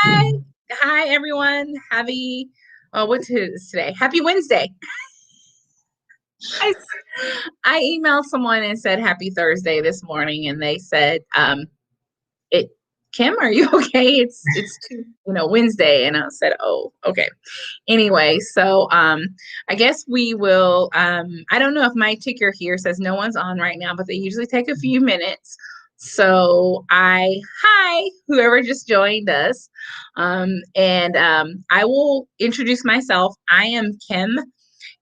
Hi. Hi, everyone. What's today? Happy Wednesday. I, I emailed someone and said happy Thursday this morning, and they said, it, Kim, are you okay? Wednesday. And I said, oh, okay. Anyway, so I guess we will, I don't know if my ticker here says no one's on right now, but they usually take a few minutes. So hi, whoever just joined us. I will introduce myself. I am Kim,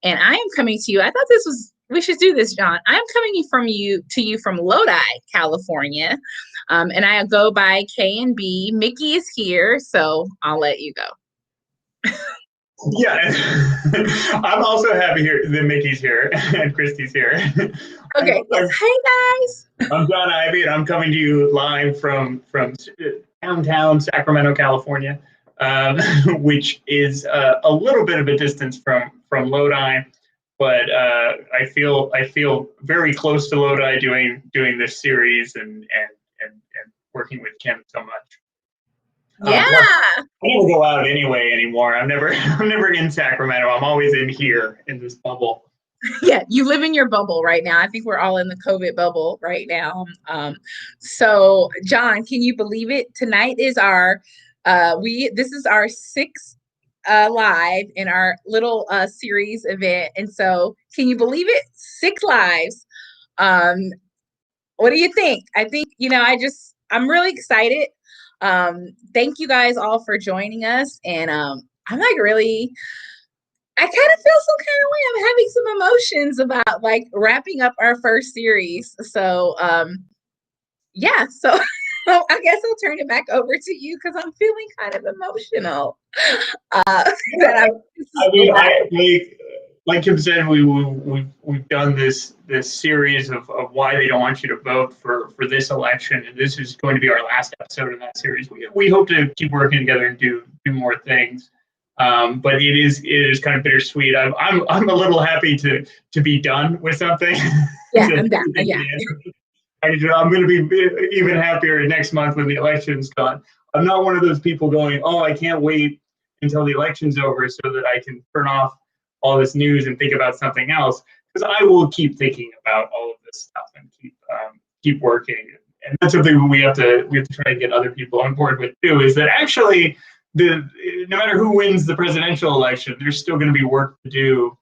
and I am coming to you. I thought we should do this, John. I'm coming to you from Lodi, California. And I go by KNB. Mickey is here, so I'll let you go. Yeah, I'm also happy here that Mickey's here and Christy's here. Okay, yes. Hey guys. I'm John Ivy, and I'm coming to you live from downtown Sacramento, California, which is a little bit of a distance from Lodi, but I feel very close to Lodi doing this series and working with Kim so much. Yeah. I never go out anymore. I'm never in Sacramento. I'm always in here in this bubble. Yeah, you live in your bubble right now. I think we're all in the COVID bubble right now. So John, can you believe it? Tonight is this is our sixth live in our little series event. And so can you believe it? 6 lives. What do you think? I think, I'm really excited. Thank you guys all for joining us. And I'm like I kind of feel some kind of way. I'm having some emotions about like wrapping up our first series. So yeah, so I guess I'll turn it back over to you because I'm feeling kind of emotional. Like Kim said, we've done this series of why they don't want you to vote for this election, and this is going to be our last episode in that series. We hope to keep working together and do more things, but it is kind of bittersweet. I'm a little happy to be done with something. Yeah, I'm done. Yeah. I'm going to be even happier next month when the election's done. I'm not one of those people going, oh, I can't wait until the election's over so that I can turn off all this news and think about something else, because I will keep thinking about all of this stuff and keep working. And that's something we have to try to get other people on board with too, is that actually no matter who wins the presidential election, there's still going to be work to do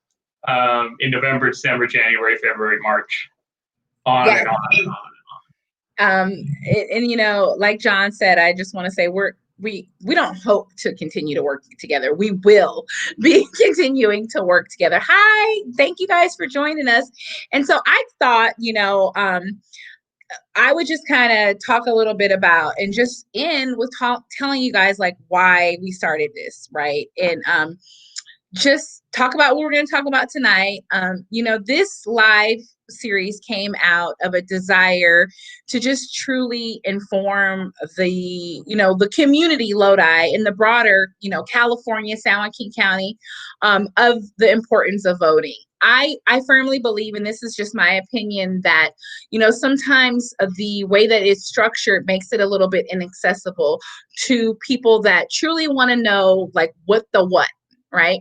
in November, December, January, February, March, on and on and on. And like John said, I just want to say we don't hope to continue to work together. We will be continuing to work together. Hi, thank you guys for joining us. And so I thought, I would just kind of talk a little bit about and just end with telling you guys like why we started this, right? And just talk about what we're going to talk about tonight. This live series came out of a desire to just truly inform the community Lodi and the broader, California, San Joaquin County, of the importance of voting. I firmly believe, and this is just my opinion, that, sometimes the way that it's structured makes it a little bit inaccessible to people that truly want to know, like, what, right?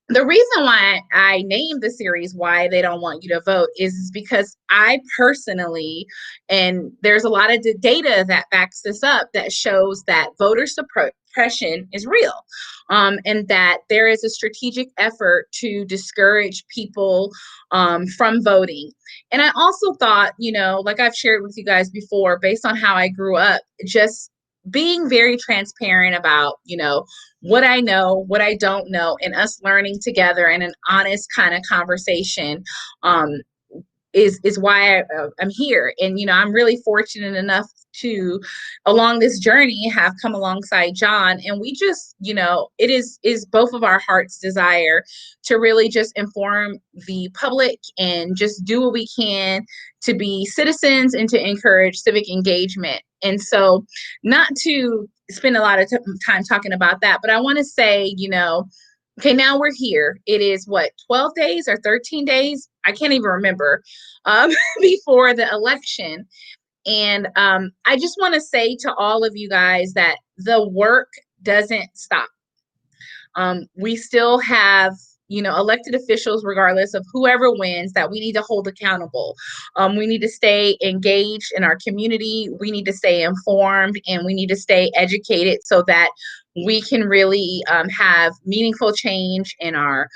The reason why I named the series Why They Don't Want You to Vote is because I personally, and there's a lot of data that backs this up, that shows that voter suppression is real, and that there is a strategic effort to discourage people from voting. And I also thought, like I've shared with you guys before, based on how I grew up, just being very transparent about, what I know, what I don't know, and us learning together in an honest kind of conversation is why I'm here. And, I'm really fortunate enough to, along this journey, have come alongside John. And we just, it is both of our heart's desire to really just inform the public and just do what we can to be citizens and to encourage civic engagement. And so, not to spend a lot of time talking about that, but I want to say, okay, now we're here. It is 12 days or 13 days? I can't even remember, before the election. And I just want to say to all of you guys that the work doesn't stop. We still have, elected officials, regardless of whoever wins, that we need to hold accountable. We need to stay engaged in our community. We need to stay informed, and we need to stay educated so that we can really have meaningful change in our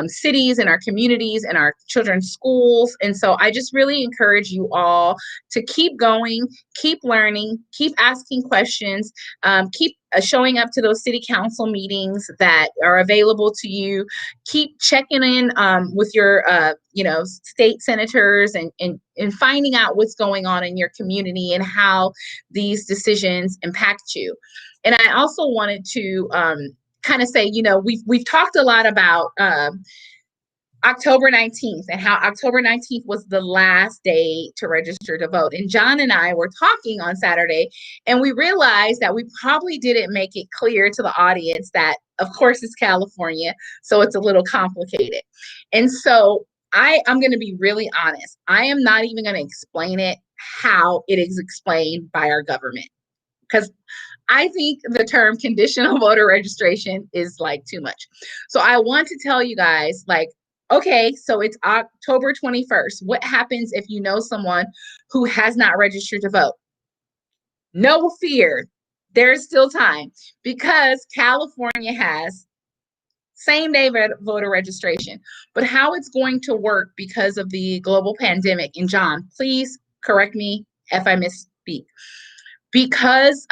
cities, in our communities, in our children's schools. And so I just really encourage you all to keep going, keep learning, keep asking questions, keep showing up to those city council meetings that are available to you. Keep checking in with your, state senators, and finding out what's going on in your community and how these decisions impact you. And I also wanted to kind of say, we've talked a lot about October 19th and how October 19th was the last day to register to vote. And John and I were talking on Saturday, and we realized that we probably didn't make it clear to the audience that, of course, it's California, so it's a little complicated. And so I'm going to be really honest. I am not even going to explain it how it is explained by our government, because I think the term conditional voter registration is like too much. So I want to tell you guys, like, okay, so it's October 21st. What happens if you know someone who has not registered to vote? No fear. There's still time, because California has same day voter registration. But how it's going to work because of the global pandemic, and John, please correct me if I misspeak, because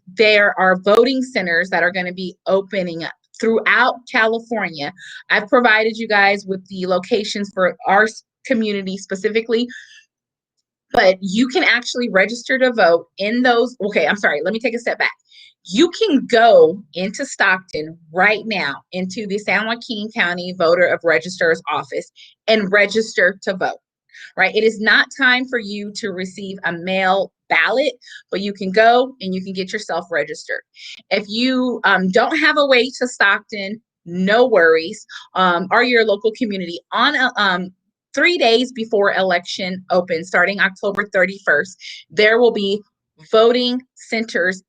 there are voting centers that are going to be opening up throughout California. I've provided you guys with the locations for our community specifically, but you can actually register to vote in those. Okay, I'm sorry, let me take a step back. You can go into Stockton right now, into the San Joaquin County Voter of Registrar's office, and register to vote. Right? It is not time for you to receive a mail ballot, but you can go and you can get yourself registered. If you don't have a way to Stockton, no worries. Or your local community, on 3 days before election opens, starting October 31st, there will be voting centers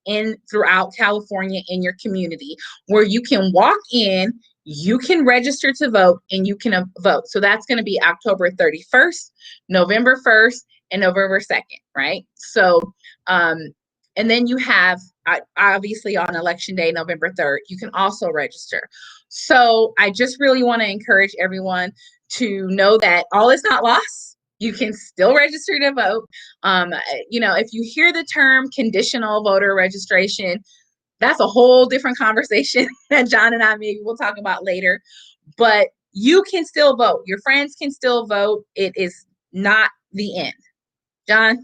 throughout California in your community where you can walk in, you can register to vote, and you can vote. So that's going to be October 31st, November 1st, and November 2nd, right? So, and then you have, obviously, on election day, November 3rd, you can also register. So I just really want to encourage everyone to know that all is not lost. You can still register to vote. If you hear the term conditional voter registration, that's a whole different conversation that John and I maybe we'll talk about later. But you can still vote. Your friends can still vote. It is not the end. John,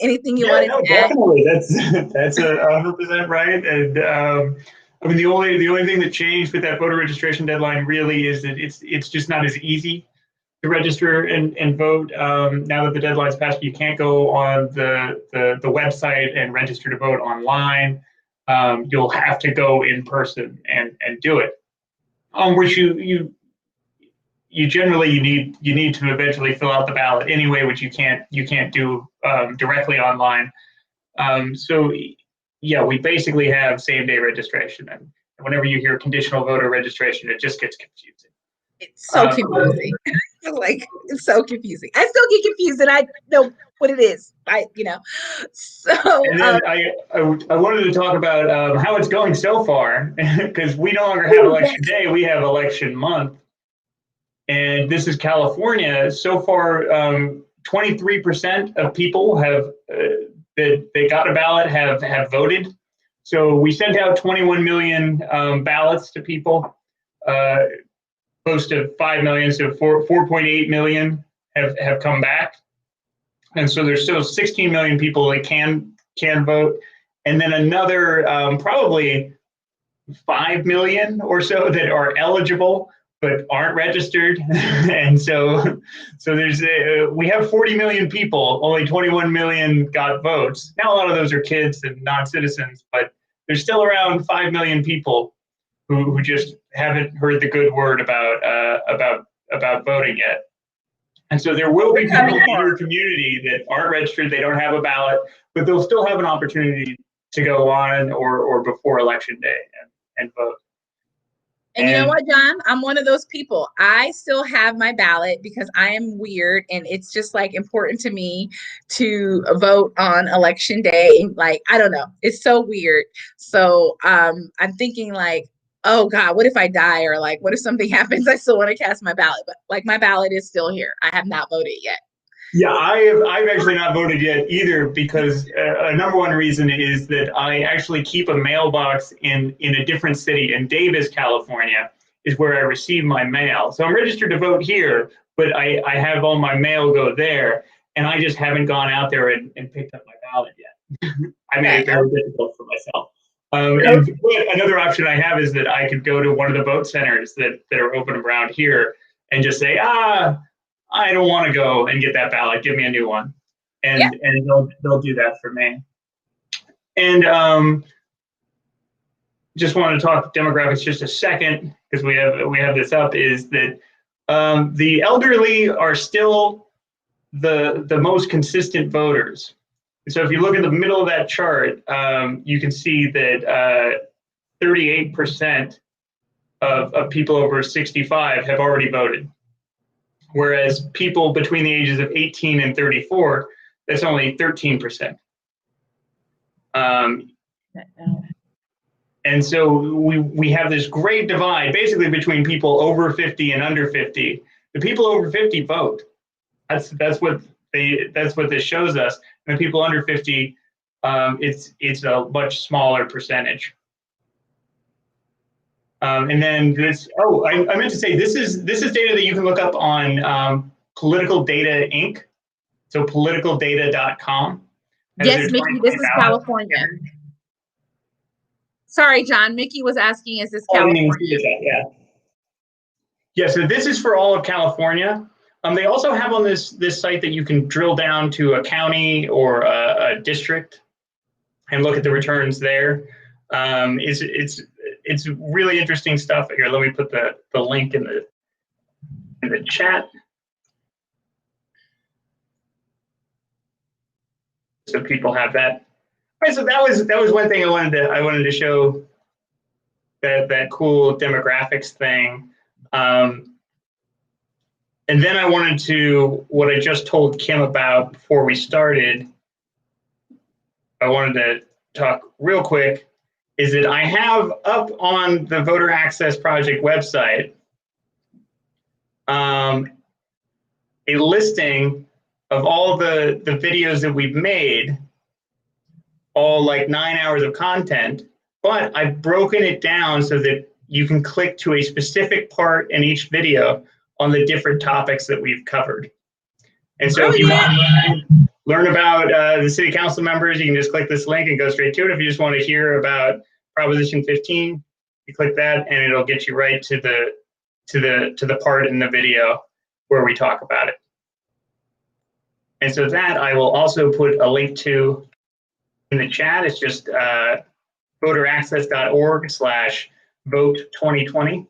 anything you wanted to add? Definitely. That's 100% right. And I mean, the only thing that changed with that voter registration deadline really is that it's just not as easy to register and vote. Now that the deadline's passed, you can't go on the website and register to vote online. You'll have to go in person and do it. Which you generally you need to eventually fill out the ballot anyway, which you can't do directly online. So yeah, we basically have same day registration, and whenever you hear conditional voter registration, it just gets confusing. It's so confusing. Like, it's so confusing. I still get confused, and I know what it is. So. And then I wanted to talk about how it's going so far, because we no longer have election day; we have election month. And this is California. So far, 23% of people have they got a ballot have voted. So we sent out 21 million ballots to people. Close to 5 million, so 4.8 million have come back. And so there's still 16 million people that can vote. And then another probably 5 million or so that are eligible but aren't registered. And so there's we have 40 million people, only 21 million got votes. Now a lot of those are kids and non-citizens, but there's still around 5 million people who just haven't heard the good word about voting yet. And so there will be people in your community that aren't registered, they don't have a ballot, but they'll still have an opportunity to go on or before election day and vote. And you know what, John? I'm one of those people. I still have my ballot because I am weird and it's just like important to me to vote on election day. Like, I don't know. It's so weird. So I'm thinking like, oh God, what if I die? Or like, what if something happens? I still want to cast my ballot, but like my ballot is still here. I have not voted yet. Yeah, I've actually not voted yet either because a number one reason is that I actually keep a mailbox in a different city in Davis, California, is where I receive my mail. So I'm registered to vote here, but I have all my mail go there, and I just haven't gone out there and picked up my ballot yet. I made it very difficult for myself. And another option I have is that I could go to one of the vote centers that are open around here and just say, I don't want to go and get that ballot. Give me a new one, and they'll do that for me. And just want to talk demographics just a second because we have this up. Is that the elderly are still the most consistent voters. So if you look at the middle of that chart, you can see that 38% of people over 65 have already voted. Whereas people between the ages of 18 and 34, that's only 13%. And so we have this great divide basically between people over 50 and under 50. The people over 50 vote. That's what this shows us. And the people under 50, it's a much smaller percentage. And then this, I meant to say, this is data that you can look up on Political Data Inc. So politicaldata.com. Yes, Mickey, this is California. Sorry, John. Mickey was asking, is this California? Yeah, so this is for all of California. They also have on this site that you can drill down to a county or a district and look at the returns there. It's really interesting stuff. Here, let me put the link in the chat. So people have that. All right, so that was one thing I wanted to show, that cool demographics thing. And then I wanted to, what I just told Kim about before we started, I wanted to talk real quick, is that I have up on the Voter Access Project website a listing of all the videos that we've made, all like 9 hours of content, but I've broken it down so that you can click to a specific part in each video on the different topics that we've covered. And so if you want to learn about the city council members, you can just click this link and go straight to it. If you just want to hear about Proposition 15, you click that and it'll get you right to the part in the video where we talk about it. And so that I will also put a link to in the chat. It's just voteraccess.org/vote2020.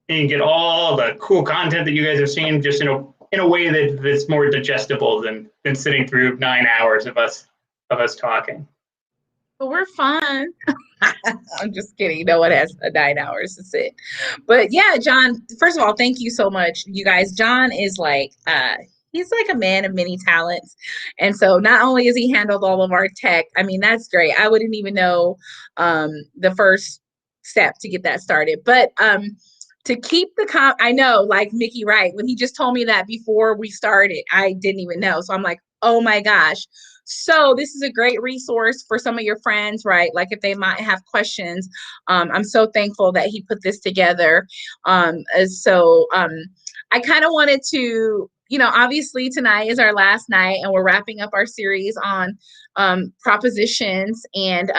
And you can get all the cool content that you guys have seen just in a way that's more digestible than sitting through 9 hours of us talking. But we're fun. I'm just kidding. No one has 9 hours to sit. But yeah, John, first of all, thank you so much, you guys. John is like, he's like a man of many talents. And so not only has he handled all of our tech, I mean, that's great. I wouldn't even know the first step to get that started. But to keep the I know, like Mickey, right? When he just told me that before we started, I didn't even know. So I'm like, oh my gosh. So this is a great resource for some of your friends, right? Like if they might have questions. I'm so thankful that he put this together. I kind of wanted to, obviously tonight is our last night and we're wrapping up our series on propositions. And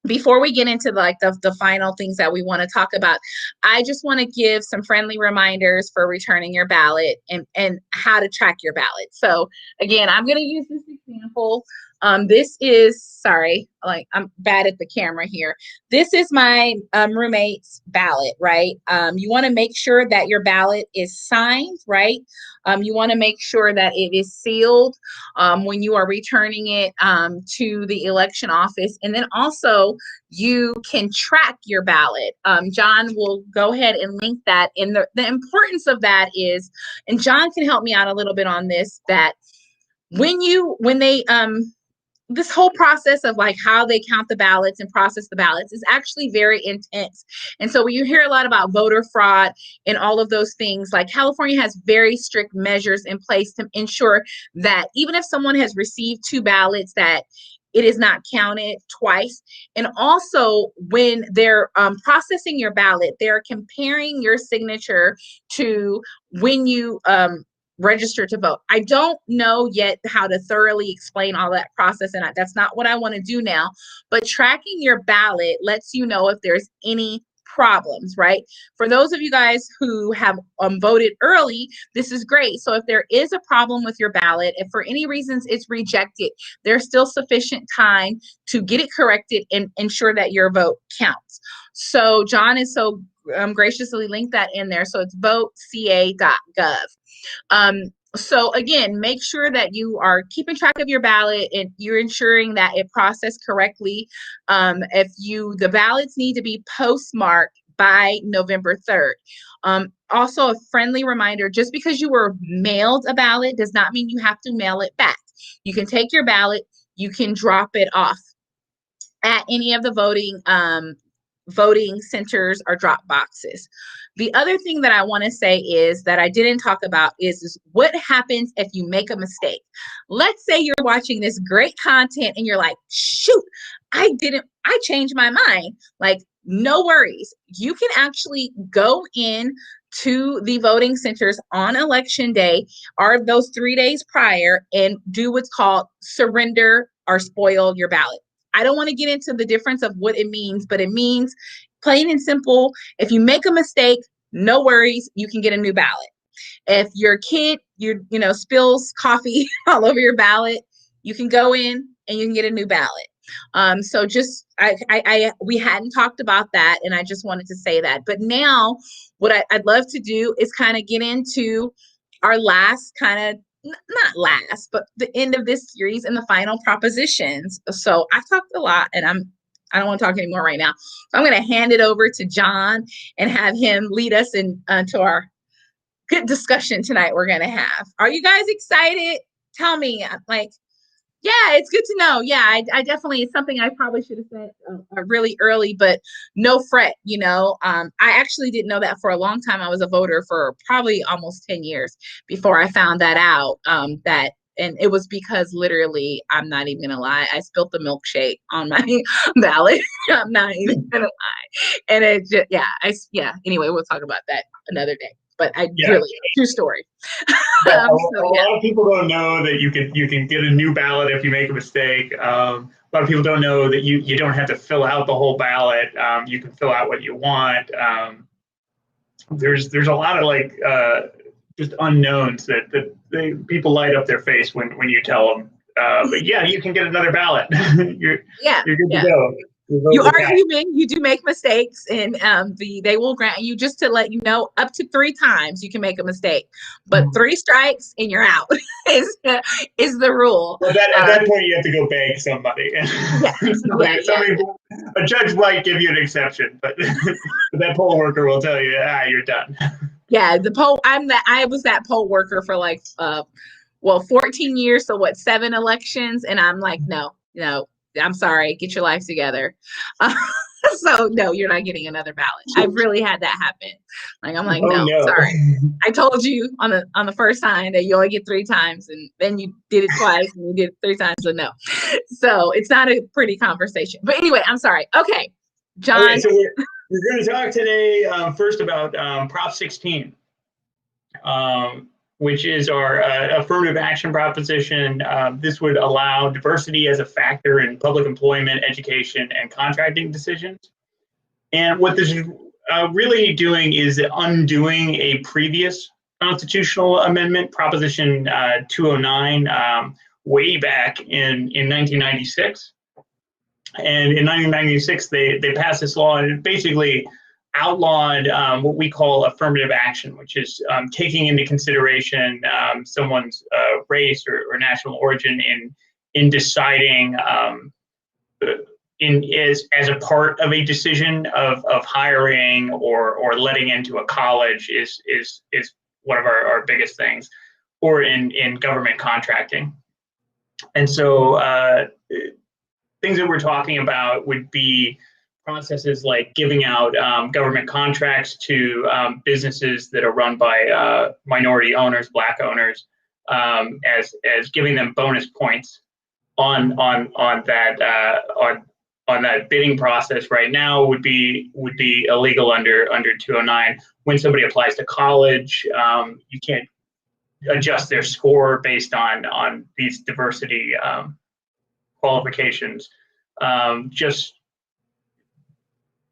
before we get into like the final things that we want to talk about, I just want to give some friendly reminders for returning your ballot and how to track your ballot. So again, I'm going to use this example. This is, sorry, like I'm bad at the camera here. This is my roommate's ballot, right? You want to make sure that your ballot is signed, right? You want to make sure that it is sealed when you are returning it to the election office. And then also you can track your ballot. John will go ahead and link that. And the importance of that is, and John can help me out a little bit on this, that when they this whole process of like how they count the ballots and process the ballots is actually very intense. And so when you hear a lot about voter fraud and all of those things, like California has very strict measures in place to ensure that even if someone has received two ballots, that it is not counted twice. And also when they're processing your ballot, they're comparing your signature to when you register to vote. I don't know yet how to thoroughly explain all that process, and that's not what I want to do now. But tracking your ballot lets you know if there's any problems, right? For those of you guys who have voted early, this is great. So if there is a problem with your ballot, if for any reasons it's rejected, there's still sufficient time to get it corrected and ensure that your vote counts. So John is so graciously linked that in there. So it's voteca.gov. So again, make sure that you are keeping track of your ballot and you're ensuring that it processed correctly. The ballots need to be postmarked by November 3rd. Also a friendly reminder, just because you were mailed a ballot does not mean you have to mail it back. You can take your ballot, you can drop it off at any of the voting centers or drop boxes. The other thing that I want to say is that I didn't talk about is what happens if you make a mistake. Let's say you're watching this great content and you're like, shoot, I changed my mind. Like, no worries. You can actually go in to the voting centers on election day or those 3 days prior and do what's called surrender or spoil your ballot. I don't want to get into the difference of what it means, but it means plain and simple, if you make a mistake, no worries, you can get a new ballot. If your kid, spills coffee all over your ballot, you can go in and you can get a new ballot. So just, we hadn't talked about that, and I just wanted to say that. But now what I'd love to do is kind of get into our last kind of, not last, but the end of this series and the final propositions. So I've talked a lot and I don't want to talk anymore right now. So I'm going to hand it over to John and have him lead us to our good discussion tonight we're going to have. Are you guys excited? Tell me, like, yeah, it's good to know. Yeah, I definitely, it's something I probably should have said really early, but no fret, I actually didn't know that for a long time. I was a voter for probably almost 10 years before I found that out, and it was because literally, I'm not even gonna lie, I spilled the milkshake on my ballot. I'm not even gonna lie. And it just, anyway, we'll talk about that another day. But really, true story. A lot of people don't know that you can get a new ballot if you make a mistake. A lot of people don't know that you don't have to fill out the whole ballot. You can fill out what you want. There's a lot of just unknowns that people light up their face when you tell them. But yeah, you can get another ballot. You're good to go. You are human. You do make mistakes, and they will grant you, just to let you know, up to 3 times you can make a mistake, but 3 strikes and you're out is the rule. Well, at that point, you have to go beg somebody. A judge might give you an exception, but that poll worker will tell you, you're done. Yeah, I was that poll worker for 14 years. So 7 elections, and I'm like, no. I'm sorry, get your life together. So no, you're not getting another ballot. I've really had that happen. I'm like, no, sorry. I told you on the first time that you only get 3 times, and then you did it twice and you did it 3 times. So no. So it's not a pretty conversation. But anyway, I'm sorry. Okay, John. Okay, so we're going to talk today first about Prop 16. Which is our affirmative action proposition. This would allow diversity as a factor in public employment, education, and contracting decisions. And what this is really doing is undoing a previous constitutional amendment, Proposition 209, way back in 1996. And in 1996, they passed this law, and it basically outlawed what we call affirmative action, which is taking into consideration someone's race or national origin in deciding as a part of a decision of hiring or letting into a college is one of our biggest things, or in government contracting. And so things that we're talking about would be processes like giving out government contracts to businesses that are run by minority owners, Black owners, as giving them bonus points on that bidding process. Right now would be illegal under 209. When somebody applies to college, you can't adjust their score based on these diversity qualifications. Just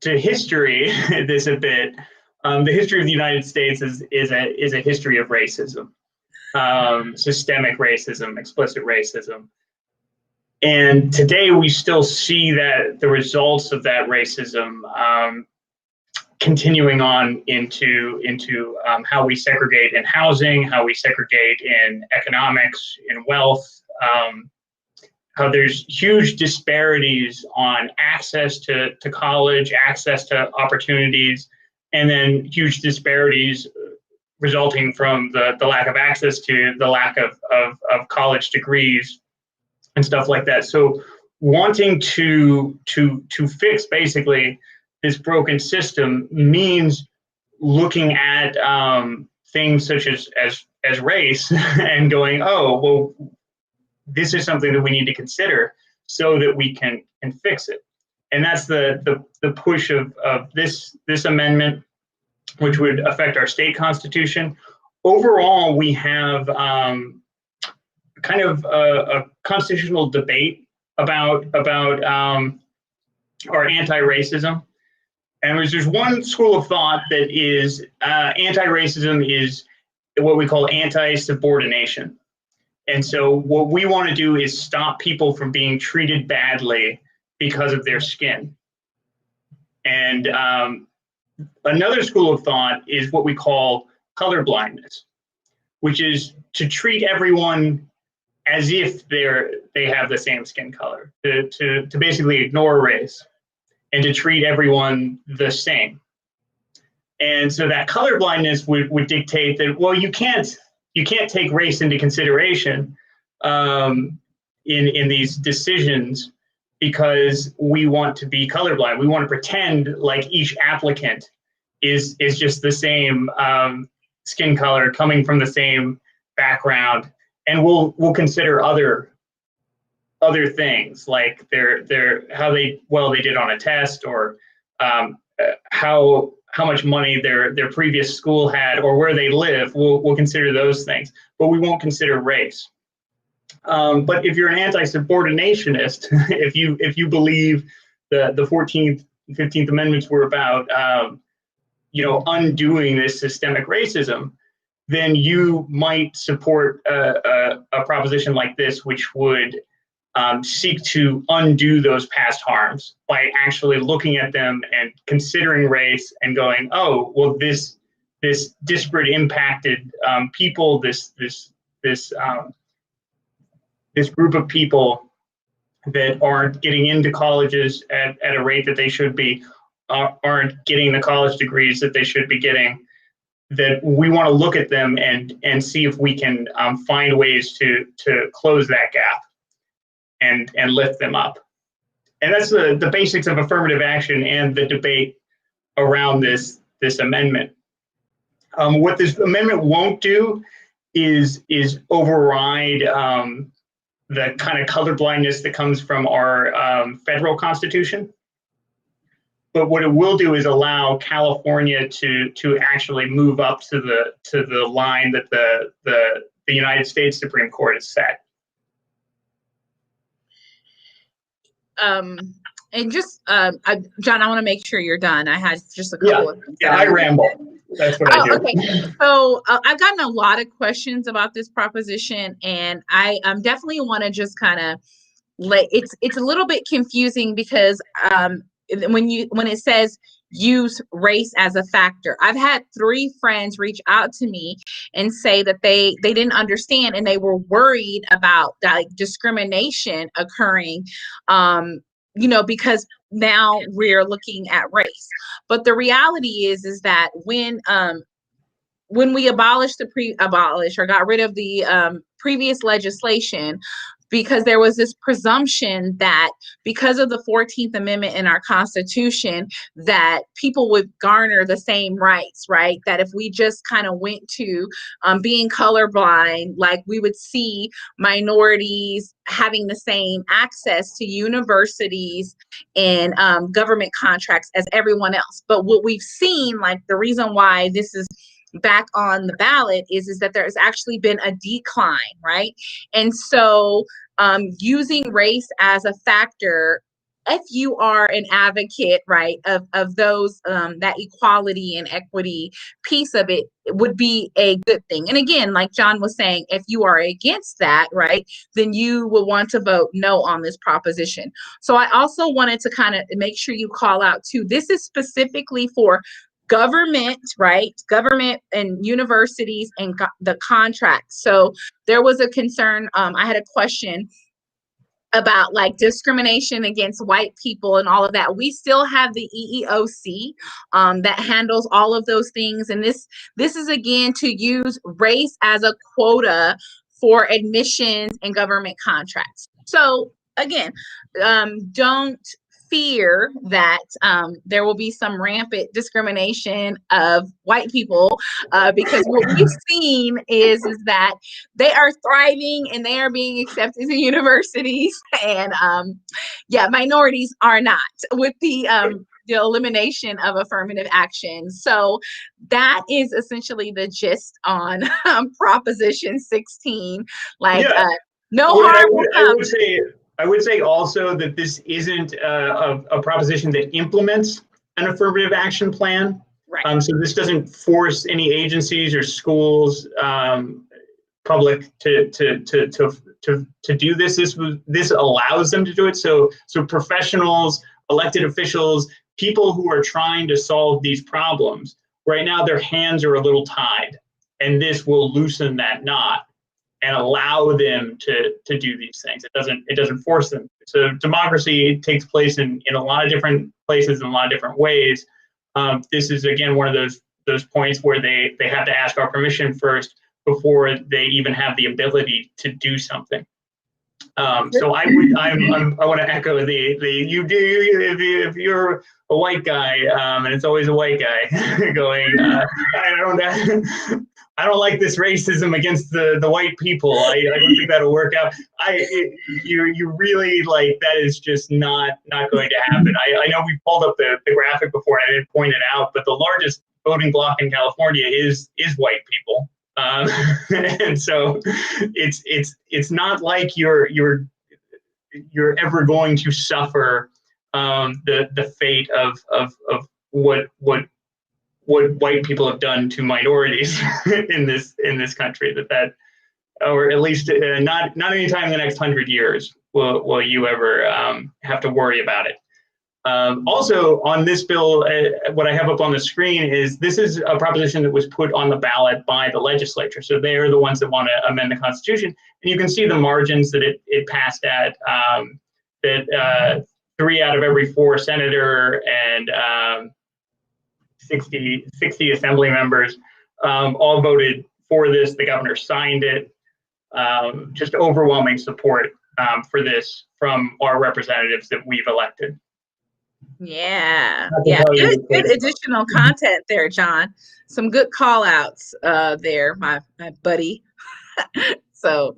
to history this a bit, the history of the United States is a history of racism, systemic racism, explicit racism. And today we still see that the results of that racism continuing on into how we segregate in housing, how we segregate in economics, in wealth, how there's huge disparities on access to college, access to opportunities, and then huge disparities resulting from the lack of access to the lack of college degrees and stuff like that. So wanting to fix basically this broken system means looking at things such as race and going, oh, well, this is something that we need to consider so that we can fix it. And that's the push of this amendment, which would affect our state constitution. Overall, we have kind of a constitutional debate about our anti-racism. And there's one school of thought that is anti-racism is what we call anti-subordination. And so what we want to do is stop people from being treated badly because of their skin. And another school of thought is what we call colorblindness, which is to treat everyone as if they have the same skin color, to basically ignore race and to treat everyone the same. And so that colorblindness would dictate that, well, you can't take race into consideration in these decisions because we want to be colorblind. We want to pretend like each applicant is just the same skin color, coming from the same background, and we'll consider other things like how they did on a test, or how much money their previous school had, or where they live. We'll consider those things, but we won't consider race. But if you're an anti-subordinationist, if you believe the 14th, 15th Amendments were about undoing this systemic racism, then you might support a proposition like this, which would seek to undo those past harms by actually looking at them and considering race and going, oh, well, this disparate impacted people, this group of people that aren't getting into colleges at a rate that they should be, aren't getting the college degrees that they should be getting, that we want to look at them and see if we can find ways to close that gap and lift them up. And that's the basics of affirmative action and the debate around this amendment. What this amendment won't do is override the kind of colorblindness that comes from our federal constitution. But what it will do is allow California to actually move up to the line that the United States Supreme Court has set. And just John, I want to make sure you're done. I had just a couple of things. Yeah, I ramble. That's what I Oh, do. okay. So I've gotten a lot of questions about this proposition, and I definitely want to just kind of like it's a little bit confusing because when it says use race as a factor, I've had 3 friends reach out to me and say that they didn't understand and they were worried about like discrimination occurring, because now we're looking at race. But the reality is that when we abolished or got rid of the previous legislation, because there was this presumption that because of the 14th Amendment in our Constitution, that people would garner the same rights, right? That if we just kind of went to being colorblind, like we would see minorities having the same access to universities and government contracts as everyone else. But what we've seen, like the reason why this is back on the ballot is that there's actually been a decline, right? And so using race as a factor, if you are an advocate, right, of those that equality and equity piece of it, would be a good thing. And again, like John was saying, if you are against that, right, then you will want to vote no on this proposition. So I also wanted to kind of make sure you call out too, this is specifically for government, right? Government and universities and the contracts. So there was a concern. I had a question about like discrimination against white people and all of that. We still have the EEOC that handles all of those things. And this is again to use race as a quota for admissions and government contracts. So again, don't fear that there will be some rampant discrimination of white people because what we've seen is that they are thriving and they are being accepted to universities, and minorities are not, with the elimination of affirmative action. So that is essentially the gist on Proposition 16. Like, Yeah. no Well, harm will come. I would say also that this isn't a proposition that implements an affirmative action plan. Right. So this doesn't force any agencies or schools, public to do this. This allows them to do it. So professionals, elected officials, people who are trying to solve these problems right now, their hands are a little tied, and this will loosen that knot and allow them to do these things. It doesn't force them. So democracy takes place in a lot of different places in a lot of different ways. This is again one of those points where they have to ask our permission first before they even have the ability to do something. So I want to echo if you're a white guy, and it's always a white guy going, I don't like this racism against the white people. I don't think that'll work out. You really, like, that is just not going to happen. I know we pulled up the graphic before and I didn't point it out, but the largest voting bloc in California is white people. And so it's not like you're ever going to suffer the fate of what white people have done to minorities in this country, that or at least not anytime in the next 100 years will you ever have to worry about it. Also on this bill, what I have up on the screen is this is a proposition that was put on the ballot by the legislature. So they are the ones that want to amend the Constitution. And you can see the margins that it passed at, that 3 out of every 4 senator and 60 assembly members all voted for this. The governor signed it. Just overwhelming support for this from our representatives that we've elected. Yeah. Good additional content there, John. Some good call outs there, my buddy. So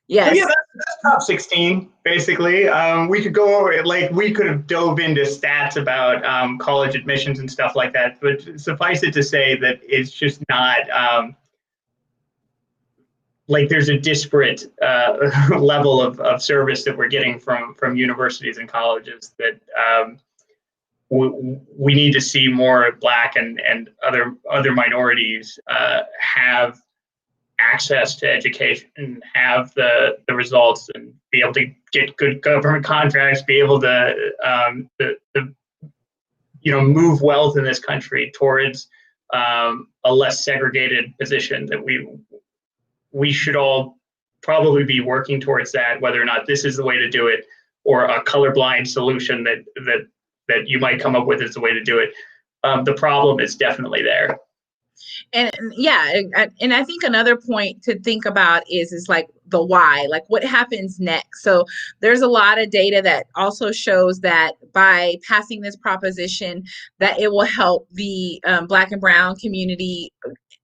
yes. Yeah, that's top 16, basically. We could go over it, like we could have dove into stats about college admissions and stuff like that, but suffice it to say that it's just not like there's a disparate level of service that we're getting from universities and colleges that we need to see more Black and other minorities have access to education, have the results, and be able to get good government contracts, be able to move wealth in this country towards a less segregated position. That we should all probably be working towards that, whether or not this is the way to do it or a colorblind solution that you might come up with as the way to do it. The problem is definitely there. And yeah, and I think another point to think about is like the why, like what happens next. So there's a lot of data that also shows that by passing this proposition, that it will help the Black and brown community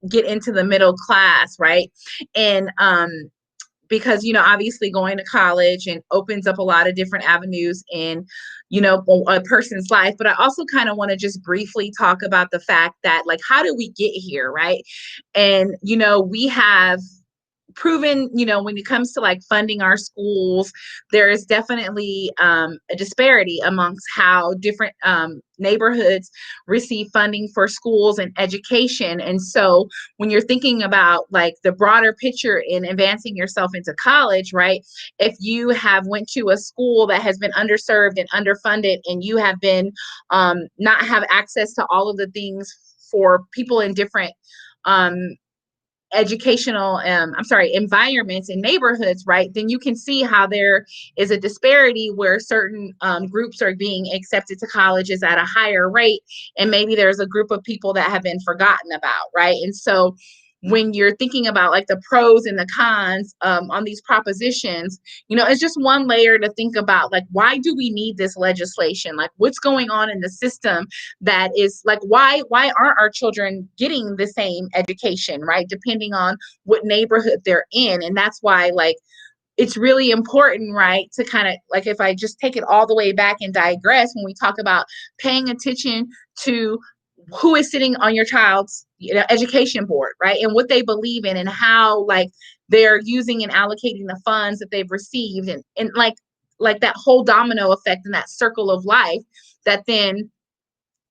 get into the middle class, right? And because, obviously going to college and opens up a lot of different avenues in, a person's life. But I also kind of want to just briefly talk about the fact that, like, how did we get here, right? And, we have proven, when it comes to like funding our schools, there is definitely a disparity amongst how different neighborhoods receive funding for schools and education. And so when you're thinking about like the broader picture in advancing yourself into college, right? If you have went to a school that has been underserved and underfunded, and you have been not have access to all of the things for people in different educational environments and neighborhoods, right, then you can see how there is a disparity where certain groups are being accepted to colleges at a higher rate, and maybe there's a group of people that have been forgotten about, right? And so when you're thinking about like the pros and the cons on these propositions, it's just one layer to think about, like, why do we need this legislation? Like, what's going on in the system that is like, why aren't our children getting the same education, right? Depending on what neighborhood they're in. And that's why, like, it's really important, right, to kind of like, if I just take it all the way back and digress, when we talk about paying attention to who is sitting on your child's education board, right? And what they believe in, and how like they're using and allocating the funds that they've received, and like that whole domino effect and that circle of life that then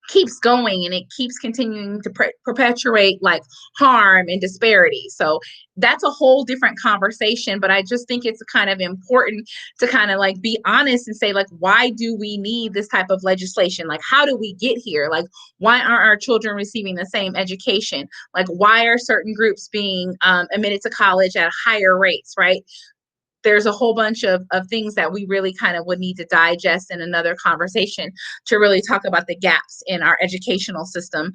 keeps going, and it keeps continuing to perpetuate like harm and disparity. So that's a whole different conversation, but I just think it's kind of important to kind of like be honest and say, like, why do we need this type of legislation? Like, how do we get here? Like, why aren't our children receiving the same education? Like, why are certain groups being admitted to college at higher rates, right? There's a whole bunch of things that we really kind of would need to digest in another conversation to really talk about the gaps in our educational system,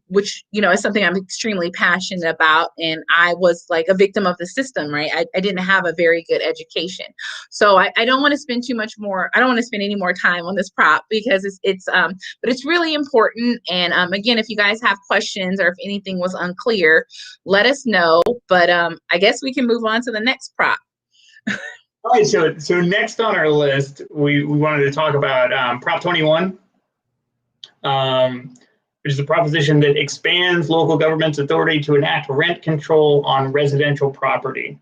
which, is something I'm extremely passionate about. And I was like a victim of the system, right? I didn't have a very good education. So I don't want to spend too much more. I don't want to spend any more time on this prop, because but it's really important. And again, if you guys have questions or if anything was unclear, let us know. But I guess we can move on to the next prop. All right, so next on our list, we wanted to talk about Prop 21, which is a proposition that expands local government's authority to enact rent control on residential property.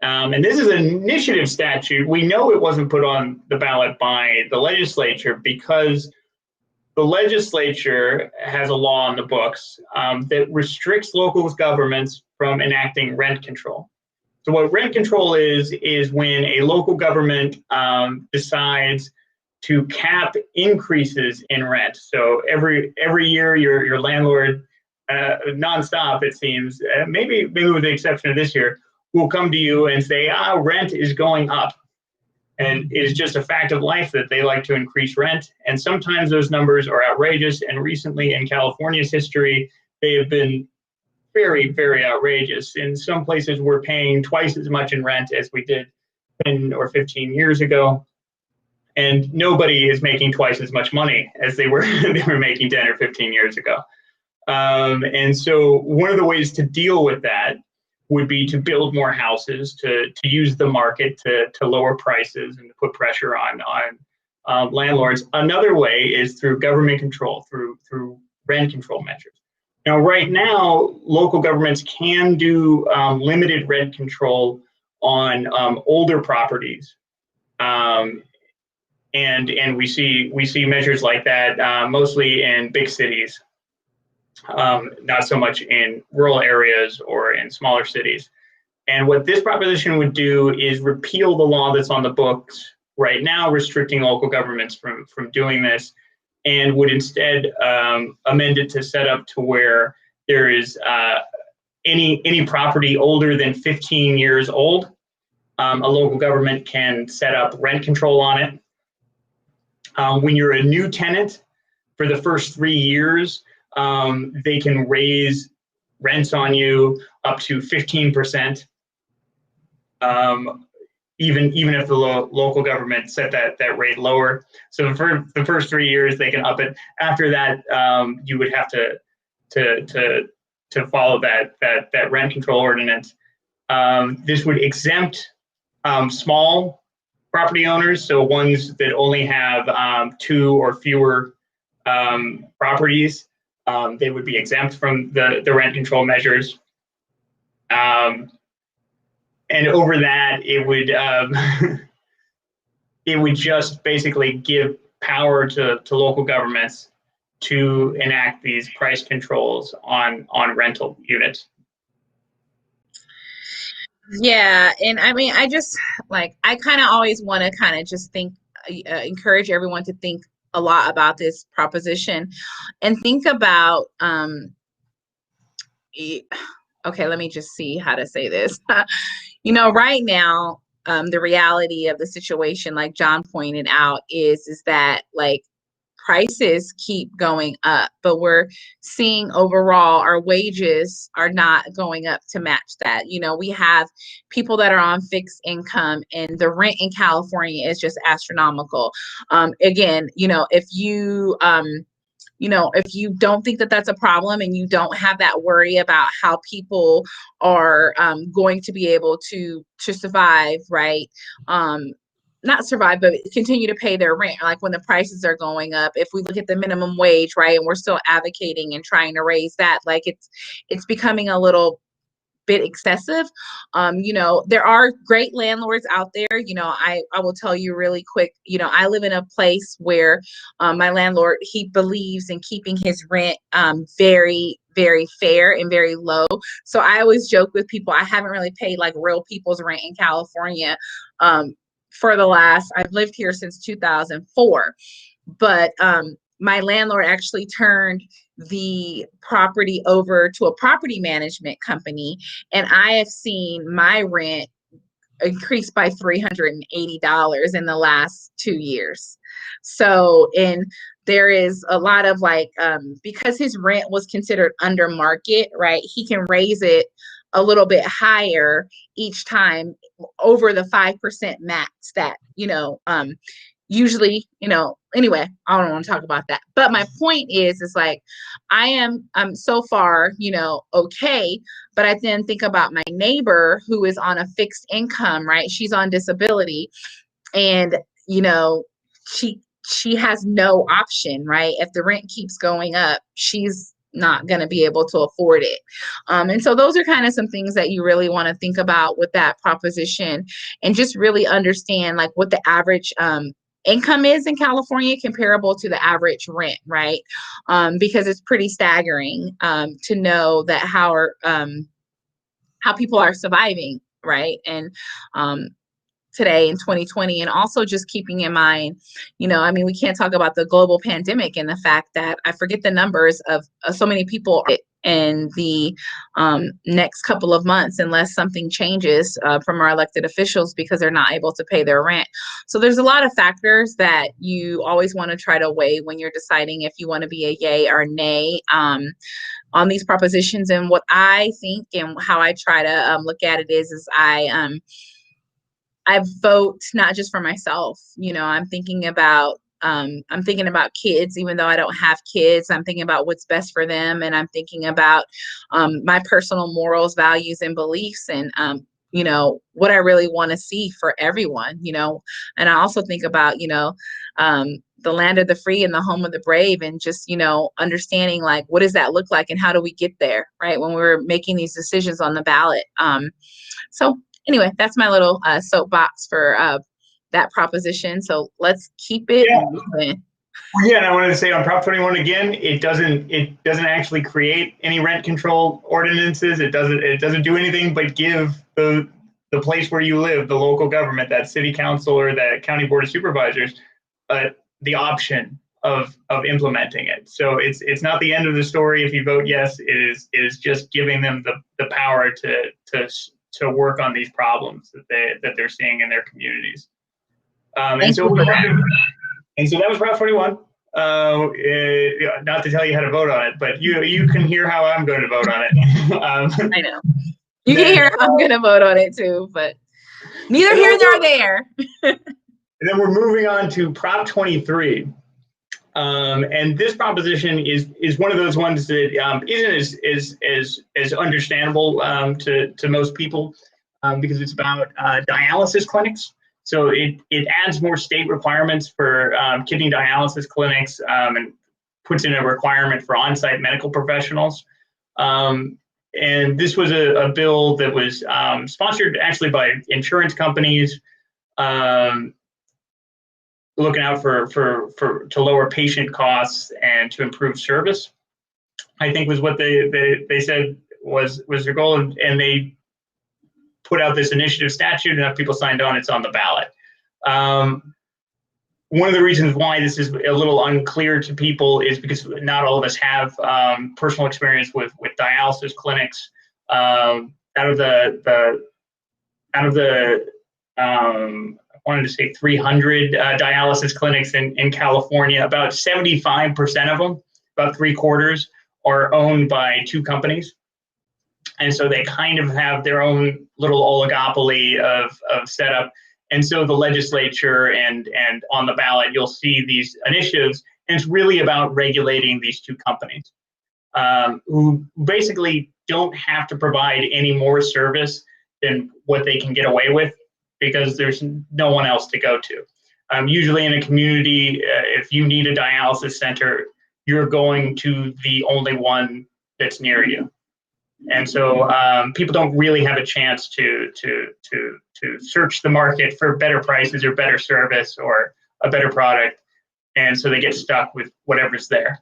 And this is an initiative statute. We know it wasn't put on the ballot by the legislature because the legislature has a law on the books that restricts local governments from enacting rent control. So what rent control is when a local government decides to cap increases in rent. So every year, your landlord, nonstop, it seems, maybe with the exception of this year, will come to you and say, rent is going up. And it is just a fact of life that they like to increase rent. And sometimes those numbers are outrageous. And recently in California's history, they have been very, very outrageous. In some places, we're paying twice as much in rent as we did 10 or 15 years ago. And nobody is making twice as much money as they were making 10 or 15 years ago. And so one of the ways to deal with that would be to build more houses, to use the market to lower prices and to put pressure on landlords. Another way is through government control, through rent control measures. Now, right now, local governments can do limited rent control on older properties. and we see measures like that mostly in big cities, not so much in rural areas or in smaller cities. And what this proposition would do is repeal the law that's on the books right now, restricting local governments from doing this, and would instead amend it to set up to where there is any property older than 15 years old, a local government can set up rent control on it. When you're a new tenant, for the first 3 years, they can raise rents on you up to 15%, even if the local government set that rate lower. So for the first 3 years, they can up it. After that, you would have to follow that rent control ordinance. This would exempt small property owners, so ones that only have 2 or fewer properties. They would be exempt from the rent control measures. And over that, it would it would just basically give power to local governments to enact these price controls on rental units. Yeah, and I mean, I just I kind of always want to kind of just think, encourage everyone to think a lot about this proposition and think about okay, let me just see how to say this. Right now, the reality of the situation, like John pointed out, is that prices keep going up, but we're seeing overall our wages are not going up to match that. We have people that are on fixed income, and the rent in California is just astronomical. Again, if you don't think that that's a problem and you don't have that worry about how people are going to be able to survive, right? Not survive, but continue to pay their rent. Like when the prices are going up, if we look at the minimum wage, right, and we're still advocating and trying to raise that, it's becoming a little bit excessive. There are great landlords out there. I will tell you really quick, I live in a place where my landlord, he believes in keeping his rent very, very fair and very low. So I always joke with people, I haven't really paid like real people's rent in California I've lived here since 2004. But my landlord actually turned the property over to a property management company, and I have seen my rent increase by $380 in the last 2 years. So, and there is a lot of because his rent was considered under market, right? He can raise it a little bit higher each time over the 5% max that, usually, anyway, I don't want to talk about that. But my point is I'm so far, okay. But I then think about my neighbor who is on a fixed income, right? She's on disability, and, she has no option, right? If the rent keeps going up, she's not going to be able to afford it. And so those are kind of some things that you really want to think about with that proposition, and just really understand what the average income is in California comparable to the average rent, right? Because it's pretty staggering to know that how people are surviving, right? And today in 2020, and also just keeping in mind, we can't talk about the global pandemic and the fact that I forget the numbers of so many people in the next couple of months unless something changes from our elected officials because they're not able to pay their rent. So there's a lot of factors that you always want to try to weigh when you're deciding if you want to be a yay or nay on these propositions. And what I think and how I try to look at it is I vote not just for myself. I'm thinking about kids, even though I don't have kids. I'm thinking about what's best for them, and I'm thinking about my personal morals, values, and beliefs, and what I really want to see for everyone. And I also think about the land of the free and the home of the brave, and just understanding what does that look like and how do we get there, right, when we're making these decisions on the ballot. So anyway, that's my little soapbox for that proposition. So let's keep it moving. Yeah, and I wanted to say on Prop 21 again, it doesn't actually create any rent control ordinances. It doesn't do anything but give the place where you live, the local government, that city council or that county board of supervisors, the option of implementing it. So it's not the end of the story if you vote yes. It is just giving them the power to work on these problems that they're seeing in their communities. And so that was Prop 21. Not to tell you how to vote on it, but you can hear how I'm going to vote on it. I know. You can hear how I'm going to vote on it too, but neither here nor there. And then we're moving on to Prop 23. And this proposition is one of those ones that isn't as understandable to most people because it's about dialysis clinics. So it adds more state requirements for kidney dialysis clinics and puts in a requirement for on-site medical professionals. And this was a bill that was sponsored actually by insurance companies looking out to lower patient costs and to improve service, I think was what they said was their goal. And they put out this initiative statute, enough people signed on, it's on the ballot. One of the reasons why this is a little unclear to people is because not all of us have personal experience with dialysis clinics. Out of the I wanted to say 300 dialysis clinics in California, about 75% of them, about 3/4, are owned by two companies. And so they kind of have their own little oligopoly of setup. And so the legislature and on the ballot, you'll see these initiatives, and it's really about regulating these two companies who basically don't have to provide any more service than what they can get away with because there's no one else to go to. Usually in a community, if you need a dialysis center, you're going to the only one that's near you. And so people don't really have a chance to search the market for better prices or better service or a better product. And so they get stuck with whatever's there.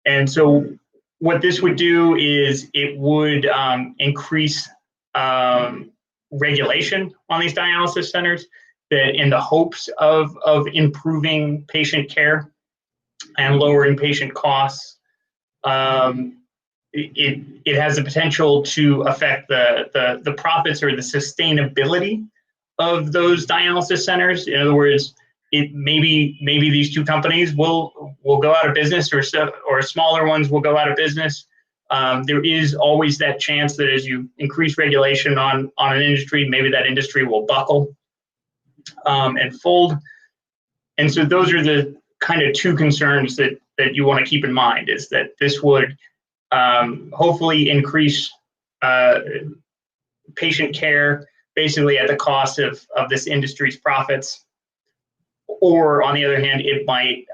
And so what this would do is it would increase regulation on these dialysis centers that in the hopes of improving patient care and lowering patient costs. It has the potential to affect the profits or the sustainability of those dialysis centers. In other words, maybe these two companies will go out of business, or smaller ones will go out of business. There is always that chance that as you increase regulation on an industry, maybe that industry will buckle and fold. And so those are the kind of two concerns that you want to keep in mind, is that this would hopefully increase patient care basically at the cost of this industry's profits. Or on the other hand, it might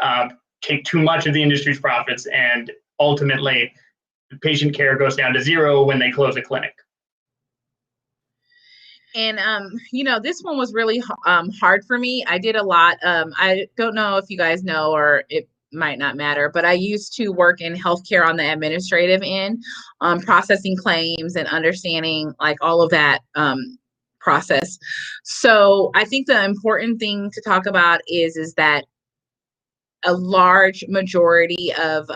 take too much of the industry's profits and ultimately patient care goes down to zero when they close a clinic. And, this one was really hard for me. I did a lot. I don't know if you guys know, or it might not matter, but I used to work in healthcare on the administrative end, processing claims and understanding like all of that process. So I think the important thing to talk about is that a large majority of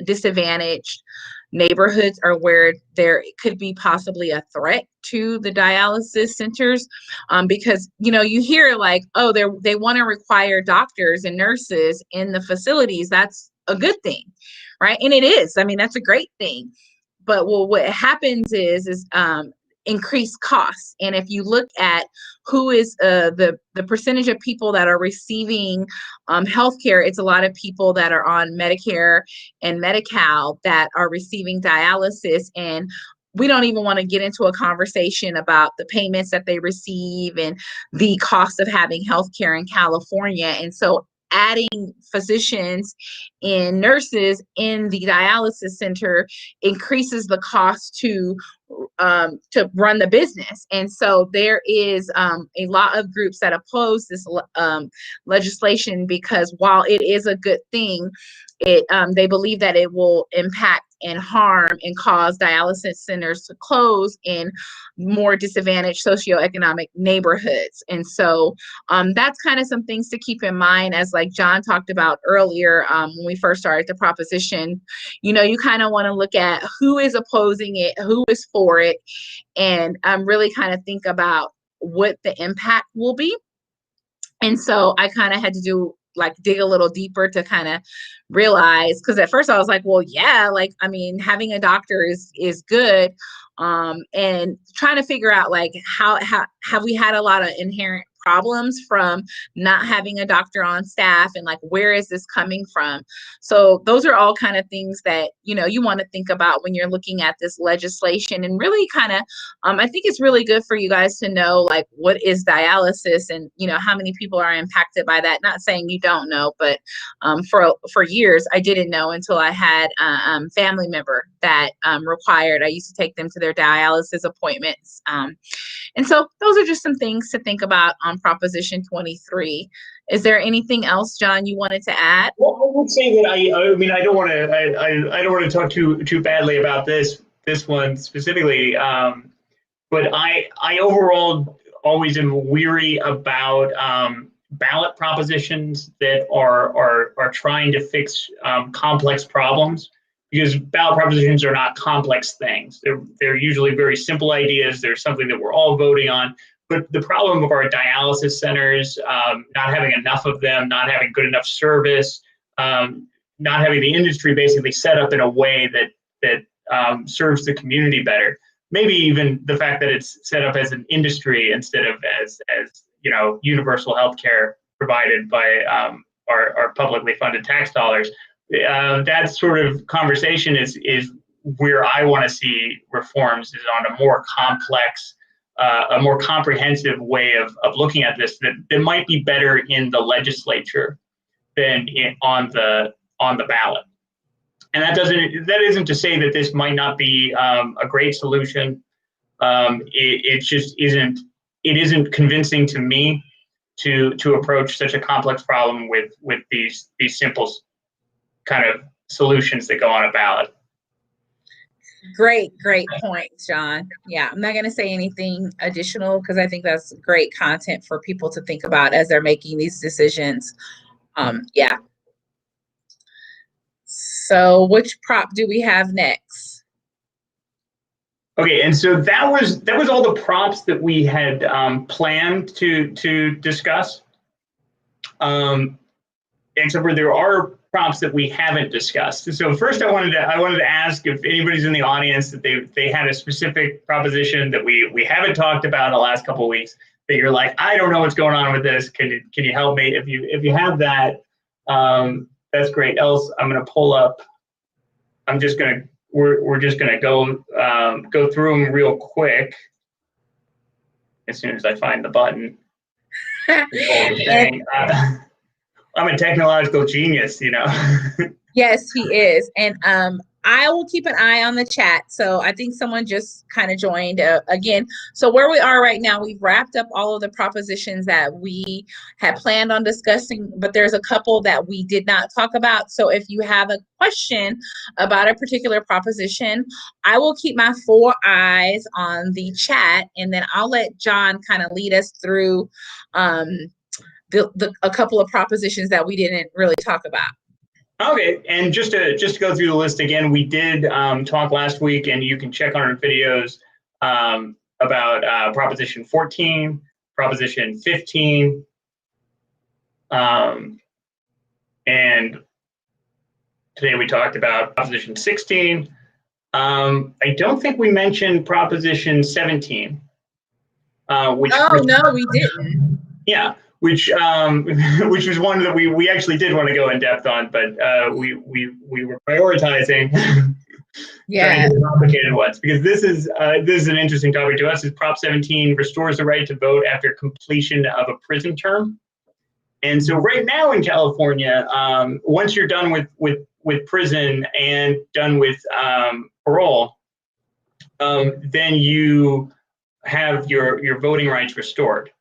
disadvantaged neighborhoods are where there could be possibly a threat to the dialysis centers, because you hear like, oh, they want to require doctors and nurses in the facilities. That's a good thing, right? And it is. I mean, that's a great thing. But what happens is increased costs. And if you look at who is the percentage of people that are receiving healthcare, it's a lot of people that are on Medicare and Medi-Cal that are receiving dialysis. And we don't even want to get into a conversation about the payments that they receive and the cost of having healthcare in California. And so adding physicians and nurses in the dialysis center increases the cost to run the business. And so there is a lot of groups that oppose this legislation, because while it is a good thing, they believe that it will impact and harm and cause dialysis centers to close in more disadvantaged socioeconomic neighborhoods. And so that's kind of some things to keep in mind, as like John talked about earlier when we first started the proposition. You know, you kind of want to look at who is opposing it, who is for it, and really kind of think about what the impact will be. And so I kind of had to dig a little deeper to kind of realize, because at first I was like, well, yeah, like, I mean, having a doctor is good. And trying to figure out like how have we had a lot of inherent problems from not having a doctor on staff, and like, where is this coming from? So those are all kind of things that, you know, you want to think about when you're looking at this legislation. And really kind of I think it's really good for you guys to know, like, what is dialysis, and, you know, how many people are impacted by that. Not saying you don't know, but for years I didn't know until I had a family member that required. I used to take them to their dialysis appointments. And so those are just some things to think about on Proposition 23. Is there anything else, John, you wanted to add? Well, I would say that I mean, I don't want to talk too badly about this one specifically, but I overall always am weary about ballot propositions that are trying to fix complex problems, because ballot propositions are not complex things. They're usually very simple ideas. They're something that we're all voting on. But the problem of our dialysis centers, not having enough of them, not having good enough service, not having the industry basically set up in a way that serves the community better. Maybe even the fact that it's set up as an industry instead of as you know, universal healthcare provided by our publicly funded tax dollars. That sort of conversation is where I want to see reforms, is on a more complex, a more comprehensive way of looking at this that might be better in the legislature than on the ballot. And that isn't to say that this might not be a great solution. It just isn't. It isn't convincing to me to approach such a complex problem with these simple kind of solutions that go on a ballot. Great points, John. Yeah, I'm not going to say anything additional because I think that's great content for people to think about as they're making these decisions. Yeah. So which prop do we have next? Okay, and so that was all the props that we had planned to discuss. Except for there are prompts that we haven't discussed. So first, I wanted to ask if anybody's in the audience that they had a specific proposition that we haven't talked about in the last couple of weeks, that you're like, I don't know what's going on with this. Can you help me? If you have that, that's great. Else, I'm gonna pull up. We're just gonna go through them real quick as soon as I find the button. I'm a technological genius, you know. Yes, he is. And I will keep an eye on the chat. So I think someone just kind of joined again. So where we are right now, we've wrapped up all of the propositions that we had planned on discussing, but there's a couple that we did not talk about. So if you have a question about a particular proposition, I will keep my 4 eyes on the chat, and then I'll let John kind of lead us through a couple of propositions that we didn't really talk about. Okay, and just to go through the list again, we did talk last week, and you can check on our videos about Proposition 14, Proposition 15, and today we talked about Proposition 16. I don't think we mentioned Proposition 17. We didn't. Yeah. Which was one that we actually did want to go in depth on, but we were prioritizing complicated ones, because this is an interesting topic to us. Is Prop 17 restores the right to vote after completion of a prison term. And so right now in California, once you're done with prison and done with parole, then you have your voting rights restored.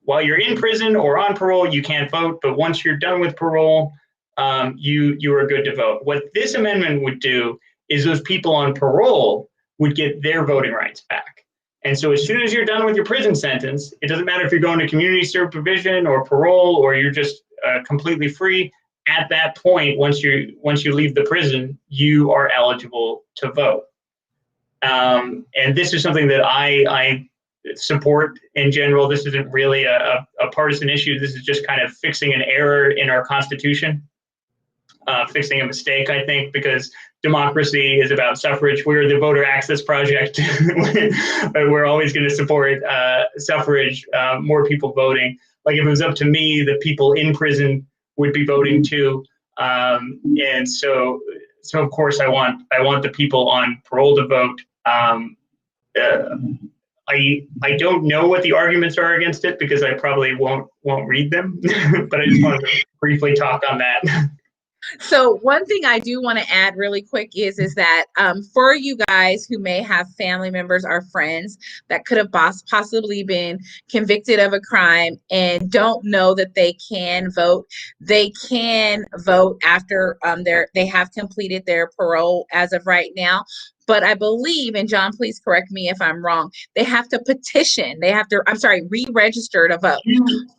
While you're in prison or on parole, you can't vote. But once you're done with parole, you are good to vote. What this amendment would do is those people on parole would get their voting rights back. And so as soon as you're done with your prison sentence, it doesn't matter if you're going to community supervision or parole, or you're just completely free. At that point, once you leave the prison, you are eligible to vote. And this is something that I support in general. This isn't really a partisan issue. This is just kind of fixing an error in our Constitution, fixing a mistake, I think, because democracy is about suffrage. We're the Voter Access Project. We're always going to support suffrage, more people voting. Like if it was up to me, the people in prison would be voting too. And so of course I want the people on parole to vote. I don't know what the arguments are against it because I probably won't read them, but I just wanted to briefly talk on that. So one thing I do want to add really quick is that for you guys who may have family members or friends that could have possibly been convicted of a crime and don't know that they can vote after they have completed their parole as of right now. But I believe, and John, please correct me if I'm wrong, they have to petition. They have to, re-register to vote.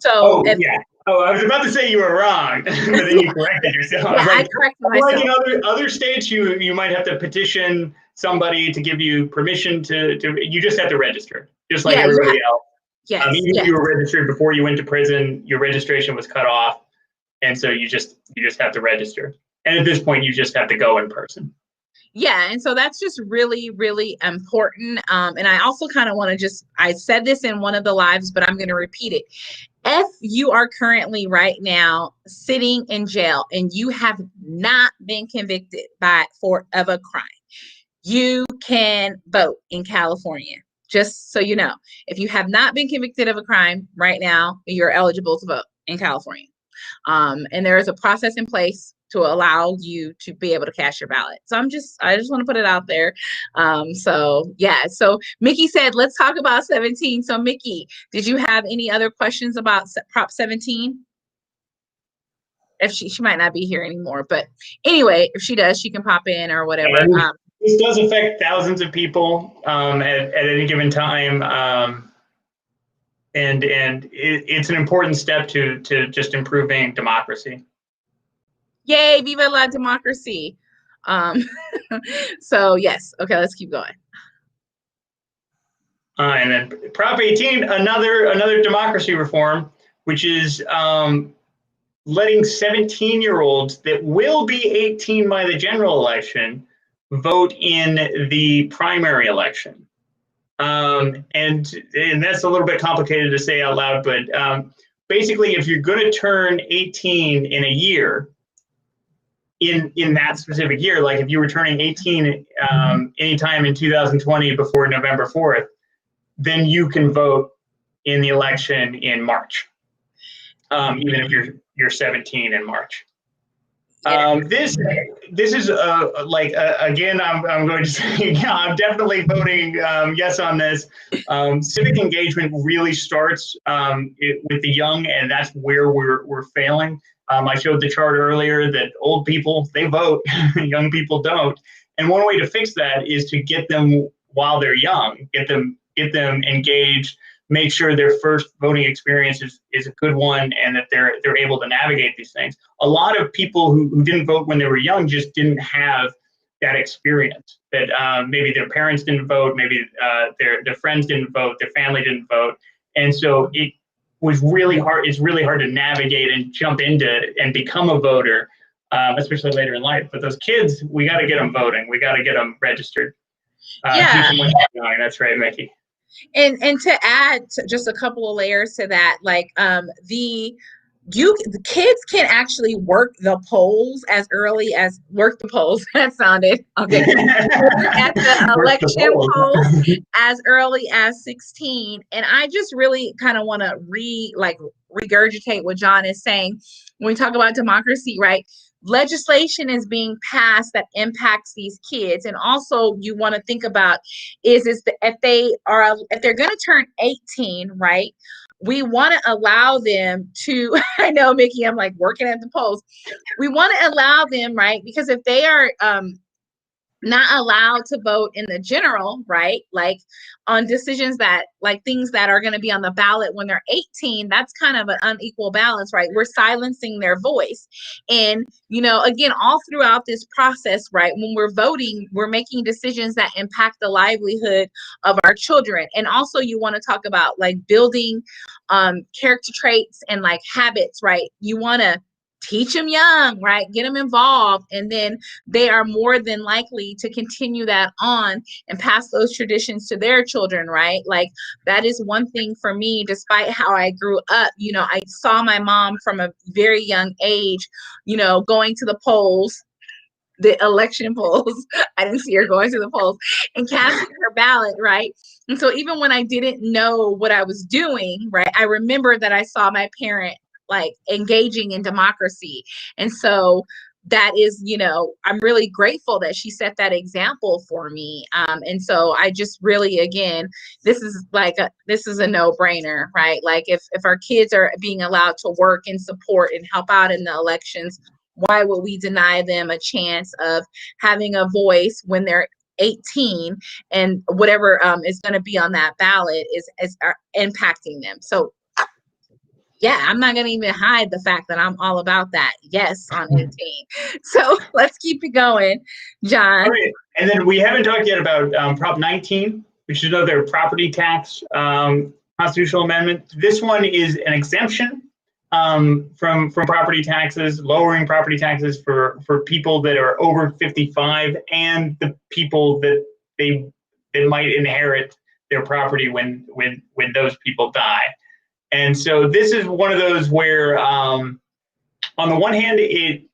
So yeah. Oh, I was about to say you were wrong, but then you corrected yourself. Yeah, I corrected myself. Like in other states, you might have to petition somebody to give you permission to you just have to register, just like everybody else. Yes. Even if you were registered before you went to prison, your registration was cut off, and so you just have to register. And at this point, you just have to go in person. Yeah, and so that's just really, really important. And I also kind of want to I said this in one of the lives, but I'm going to repeat it. If you are currently right now sitting in jail and you have not been convicted of a crime, you can vote in California. Just so you know, if you have not been convicted of a crime right now, you're eligible to vote in California. And there is a process in place to allow you to be able to cast your ballot. So I just want to put it out there. So Mickey said, let's talk about 17. So Mickey, did you have any other questions about Prop 17? If she might not be here anymore, but anyway, if she does, she can pop in or whatever. This does affect thousands of people at any given time. And it's an important step to just improving democracy. Yay, viva la democracy. So yes, okay, let's keep going. And then Prop 18, another democracy reform, which is letting 17-year-olds that will be 18 by the general election vote in the primary election. And that's a little bit complicated to say out loud, but basically, if you're going to turn 18 in a year, in that specific year, like if you were turning 18 anytime in 2020 before November 4th, then you can vote in the election in March, even if you're 17 in March. This is again, I'm going to say, yeah, I'm definitely voting yes on this. Civic engagement really starts with the young, and that's where we're failing. I showed the chart earlier that old people, they vote, young people don't. And one way to fix that is to get them while they're young, get them engaged, make sure their first voting experience is a good one, and that they're able to navigate these things. A lot of people who didn't vote when they were young just didn't have that experience, that maybe their parents didn't vote, maybe their friends didn't vote, their family didn't vote. And so it was really hard. It's really hard to navigate and jump into and become a voter, especially later in life. But those kids, we got to get them voting. We got to get them registered. Yeah. That's right, Mickey. And to add just a couple of layers to that, like the kids can actually work the polls as early as that sounded okay. At the election polls as early as 16. And I just really kind of want to regurgitate what John is saying. When we talk about democracy, right? Legislation is being passed that impacts these kids. And also you want to think about if they're going to turn 18, right? We want to allow them to, I know, Mickey, I'm like working at the polls. We want to allow them, right? Because if they are not allowed to vote in the general, right? Like on decisions that, like things that are going to be on the ballot when they're 18, that's kind of an unequal balance, right? We're silencing their voice. And, you know, again, all throughout this process, right? When we're voting, we're making decisions that impact the livelihood of our children. And also you want to talk about like building character traits and like habits, right? You want to teach them young, right? Get them involved. And then they are more than likely to continue that on and pass those traditions to their children, right? Like that is one thing for me, despite how I grew up, you know, I saw my mom from a very young age, you know, going to the polls, the election polls. I didn't see her going to the polls and casting her ballot, right? And so even when I didn't know what I was doing, right, I remember that I saw my parent like engaging in democracy. And so that is, you know, I'm really grateful that she set that example for me. And so I just really, again, this is a no-brainer, right? Like if our kids are being allowed to work and support and help out in the elections, why would we deny them a chance of having a voice when they're 18 and whatever is going to be on that ballot is impacting them? So yeah, I'm not going to even hide the fact that I'm all about that. Yes, on 18. So let's keep it going, John. All right. And then we haven't talked yet about Prop 19, which is another property tax constitutional amendment. This one is an exemption from property taxes, lowering property taxes for people that are over 55 and the people that they might inherit their property when those people die. And so this is one of those where, on the one hand, it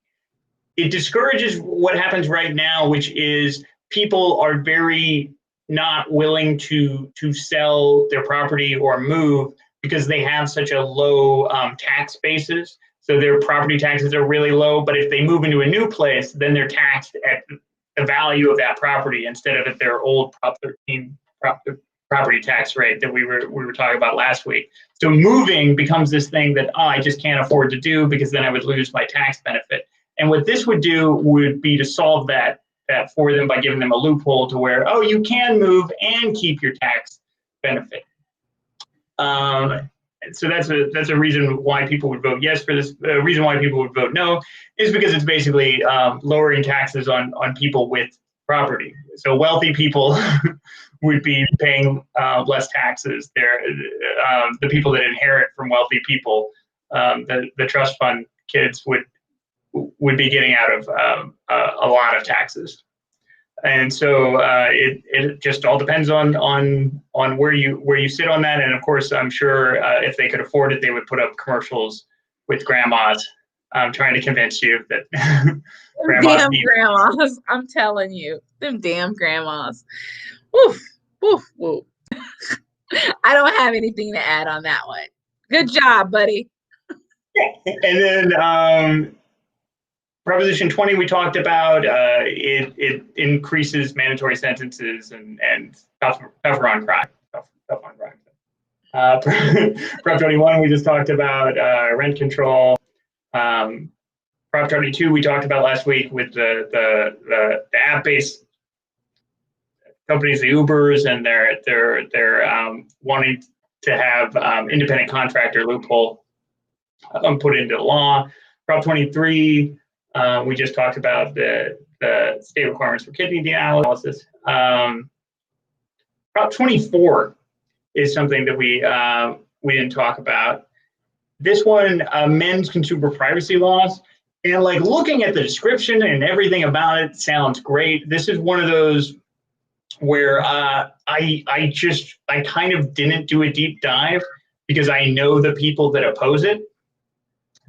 discourages what happens right now, which is people are very not willing to sell their property or move because they have such a low tax basis. So their property taxes are really low. But if they move into a new place, then they're taxed at the value of that property instead of at their old Prop 13 property tax rate that we were talking about last week. So moving becomes this thing that I just can't afford to do because then I would lose my tax benefit. And what this would do would be to solve that for them by giving them a loophole to where, oh, you can move and keep your tax benefit. So that's a reason why people would vote yes for this. The reason why people would vote no is because it's basically lowering taxes on people with property. So wealthy people would be paying less taxes. The people that inherit from wealthy people, the trust fund kids would be getting out of a lot of taxes. And so it just all depends on where you sit on that. And of course, I'm sure if they could afford it, they would put up commercials with grandmas trying to convince you that grandmas. I'm telling you, them damn grandmas. Woof, woof, woof. I don't have anything to add on that one. Good job, buddy. And then Proposition 20 we talked about, it increases mandatory sentences and tougher on crime. Tough on crime. Prop 21 we just talked about, rent control. Prop 22 we talked about last week with the app-based companies, the Ubers, and they're wanting to have independent contractor loophole put into law. Prop 23. We just talked about the state requirements for kidney dialysis. Prop 24 is something that we didn't talk about. This one amends consumer privacy laws, and like looking at the description and everything about it sounds great. This is one of those where I kind of didn't do a deep dive because I know the people that oppose it.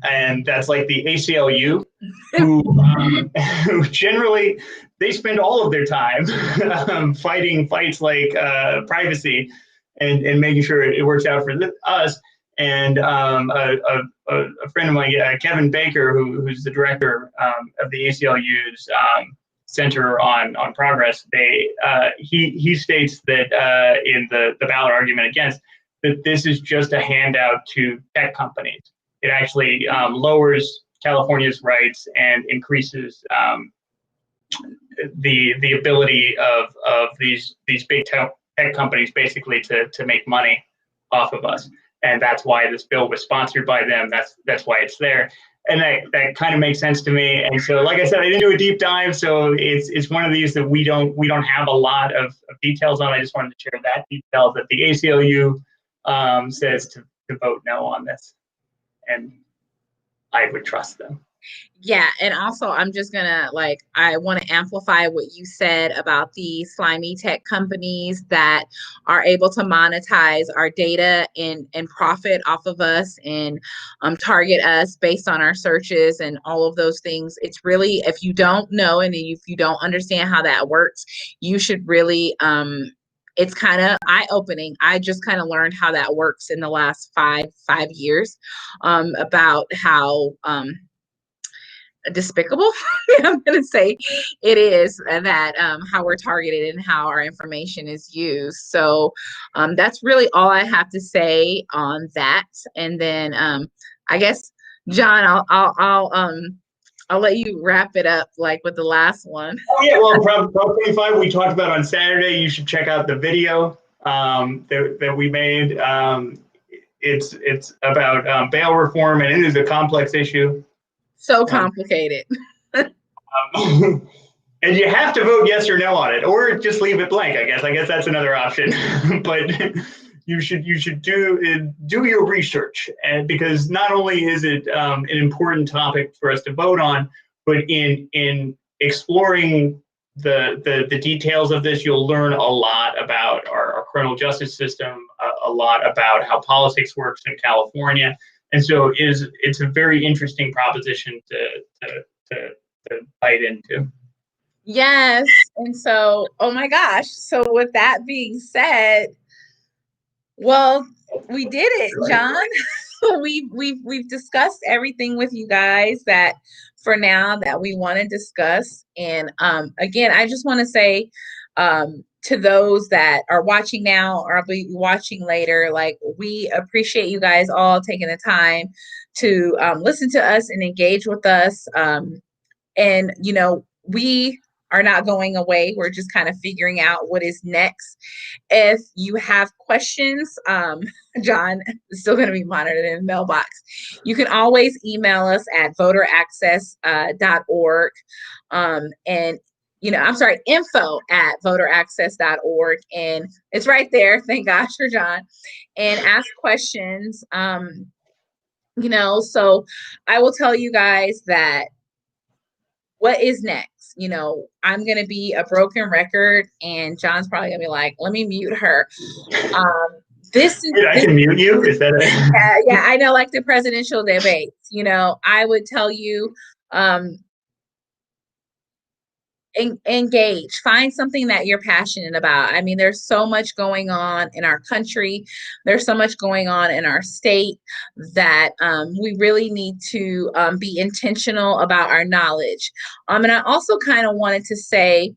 And that's like the ACLU, who generally they spend all of their time fighting fights like privacy and making sure it works out for us. And a friend of mine, Kevin Baker, who's the director of the ACLU's Center on Progress, he states that in the ballot argument against, that this is just a handout to tech companies. It actually lowers California's rights and increases the ability of these big tech companies basically to make money off of us. And that's why this bill was sponsored by them. That's why it's there. And that kind of makes sense to me. And so, like I said, I didn't do a deep dive, so it's one of these that we don't have a lot of details on. I just wanted to share that detail that the ACLU says to vote no on this, and I would trust them. Yeah, and also I'm just gonna I want to amplify what you said about the slimy tech companies that are able to monetize our data and profit off of us and target us based on our searches and all of those things. It's really, if you don't know and if you don't understand how that works, you should really it's kind of eye-opening. I just kind of learned how that works in the last five years, about how despicable I'm going to say it is, that how we're targeted and how our information is used. So that's really all I have to say on that. And then I guess, John, I'll let you wrap it up with the last one. Oh yeah, well, Prop 25 we talked about on Saturday. You should check out the video that we made. It's about bail reform, and it is a complex issue. So complicated. And you have to vote yes or no on it, or just leave it blank. I guess that's another option. But you should do your research, and because not only is it an important topic for us to vote on, but in exploring the details of this, you'll learn a lot about our criminal justice system, a lot about how politics works in California. And so it's a very interesting proposition to bite into. Yes. And so, oh my gosh. So with that being said, well, we did it, John. We've discussed everything with you guys that for now that we want to discuss. And again, I just want to say to those that are watching now or will be watching later, we appreciate you guys all taking the time to listen to us and engage with us. And we are not going away. We're just kind of figuring out what is next. If you have questions, John is still going to be monitored in the mailbox. You can always email us at voteraccess.org. And I'm sorry, info@voteraccess.org. And it's right there. Thank gosh for John. And ask questions. So I will tell you guys that what is next? I'm going to be a broken record, and John's probably going to be like, let me mute her. I can mute you? Is that it? Yeah, I know, like the presidential debates, I would tell you, engage, find something that you're passionate about. I mean, there's so much going on in our country. There's so much going on in our state that we really need to be intentional about our knowledge. And I also kind of wanted to say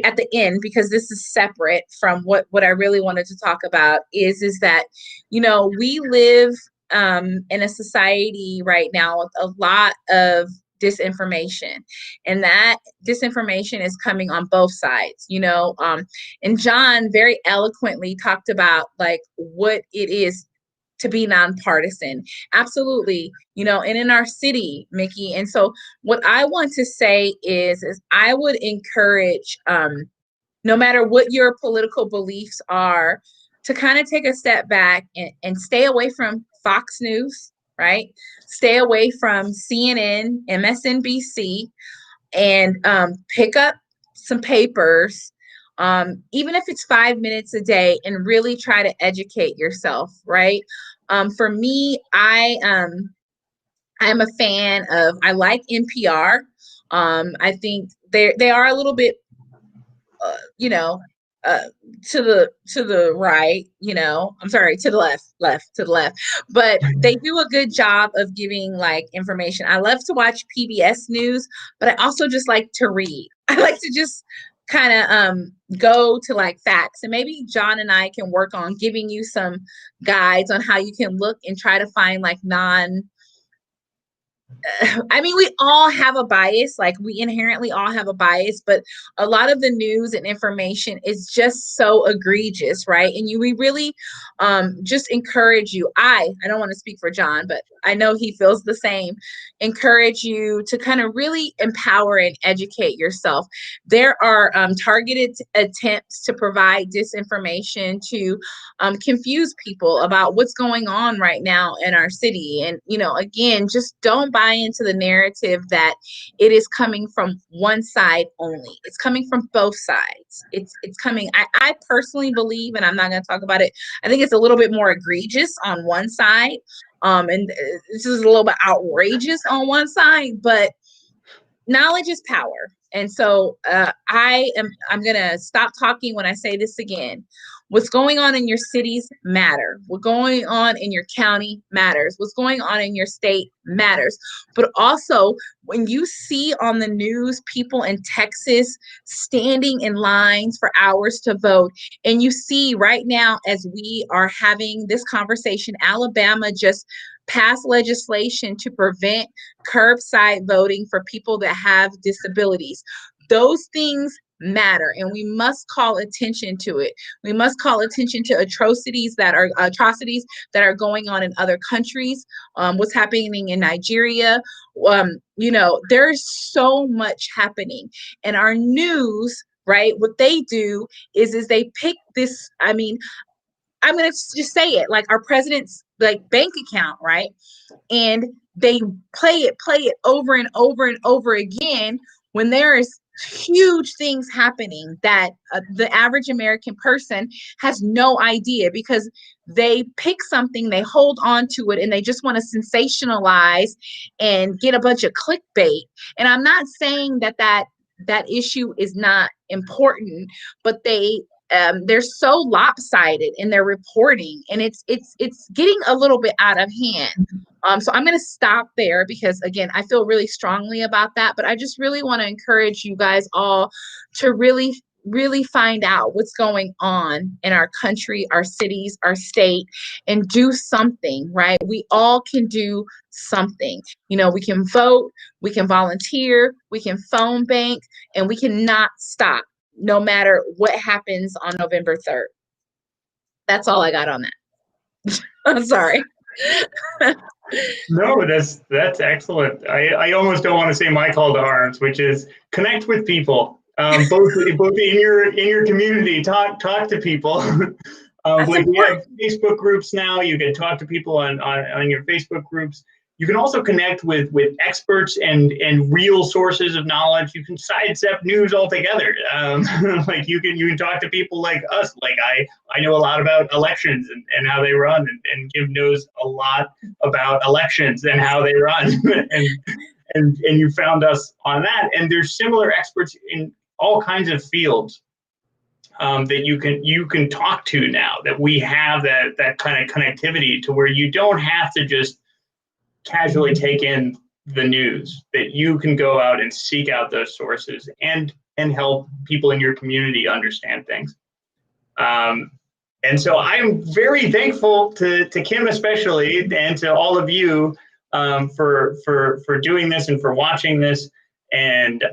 at the end, because this is separate from what I really wanted to talk about, is that, we live in a society right now with a lot of disinformation, and that disinformation is coming on both sides, and John very eloquently talked about what it is to be nonpartisan. Absolutely, and in our city, Mickey. And so what I want to say is I would encourage, no matter what your political beliefs are, to kind of take a step back and stay away from Fox News, right? Stay away from CNN, MSNBC, and pick up some papers, even if it's 5 minutes a day, and really try to educate yourself, right? For me, I'm a fan of, I like NPR. I think they are a little bit, uh to the right, I'm sorry, to the left, but they do a good job of giving like information. I love to watch PBS news, but I also just like to read. I like to just kind of go to like facts, and maybe John and I can work on giving you some guides on how you can look and try to find like non I mean, we all have a bias, like we inherently all have a bias, but a lot of the news and information is just so egregious, right? And we really just encourage you. I don't want to speak for John, but I know he feels the same. Encourage you to kind of really empower and educate yourself. There are targeted attempts to provide disinformation to confuse people about what's going on right now in our city. And, again, just don't buy into the narrative that it is coming from one side only. It's coming from both sides. It's coming. I personally believe, and I'm not going to talk about it, I think it's a little bit more egregious on one side. And this is a little bit outrageous on one side, but knowledge is power. And so I'm going to stop talking when I say this again. What's going on in your cities matter. What's going on in your county matters. What's going on in your state matters. But also, when you see on the news people in Texas standing in lines for hours to vote, and you see right now as we are having this conversation, Alabama just passed legislation to prevent curbside voting for people that have disabilities. Those things matter, and we must call attention to it. We must call attention to atrocities that are going on in other countries. What's happening in Nigeria? There's so much happening, and our news, right? What they do is they pick this. I mean, I'm gonna just say it, like our president's like bank account, right? And they play it over and over and over again when there is huge things happening that the average American person has no idea, because they pick something, they hold on to it, and they just want to sensationalize and get a bunch of clickbait. And I'm not saying that issue is not important, but they're so lopsided in their reporting, and it's getting a little bit out of hand. So I'm going to stop there because, again, I feel really strongly about that. But I just really want to encourage you guys all to really, really find out what's going on in our country, our cities, our state, and do something, right? We all can do something. We can vote, we can volunteer, we can phone bank, and we cannot stop no matter what happens on November 3rd. That's all I got on that. I'm sorry. No, that's excellent. I almost don't want to say my call to arms, which is connect with people, both in your community. Talk to people. Like we have Facebook groups now. You can talk to people on your Facebook groups. You can also connect with experts and real sources of knowledge. You can sidestep news altogether. Like you can talk to people like us. Like I know a lot about elections and how they run, and Kim knows a lot about elections and how they run. and you found us on that. And there's similar experts in all kinds of fields that you can talk to now. That we have that kind of connectivity to where you don't have to just casually take in the news, that you can go out and seek out those sources and help people in your community understand things. And so I'm very thankful to Kim especially, and to all of you for doing this and for watching this. And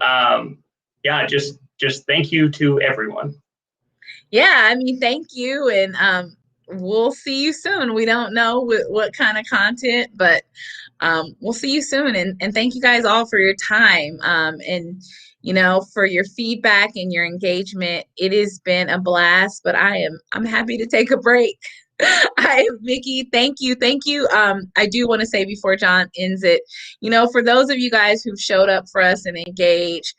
yeah, just thank you to everyone. Yeah, I mean, thank you. And we'll see you soon. We don't know what kind of content, but we'll see you soon. And thank you guys all for your time, and for your feedback and your engagement. It has been a blast, but I'm happy to take a break. Hi, Mickey. Thank you. I do want to say before John ends it, for those of you guys who've showed up for us and engaged,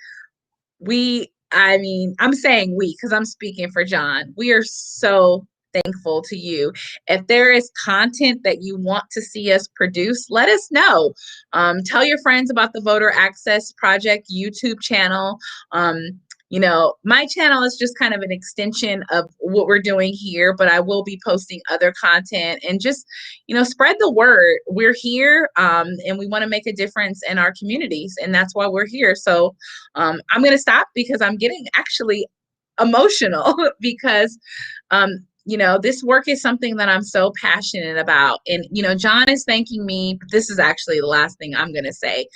I'm saying we, because I'm speaking for John. We are so thankful to you. If there is content that you want to see us produce, let us know. Tell your friends about the Voter Access Project YouTube channel. my channel is just kind of an extension of what we're doing here, but I will be posting other content and just, spread the word. We're here, and we want to make a difference in our communities, and that's why we're here. So I'm going to stop because I'm getting actually emotional because, this work is something that I'm so passionate about. And, John is thanking me. But this is actually the last thing I'm going to say.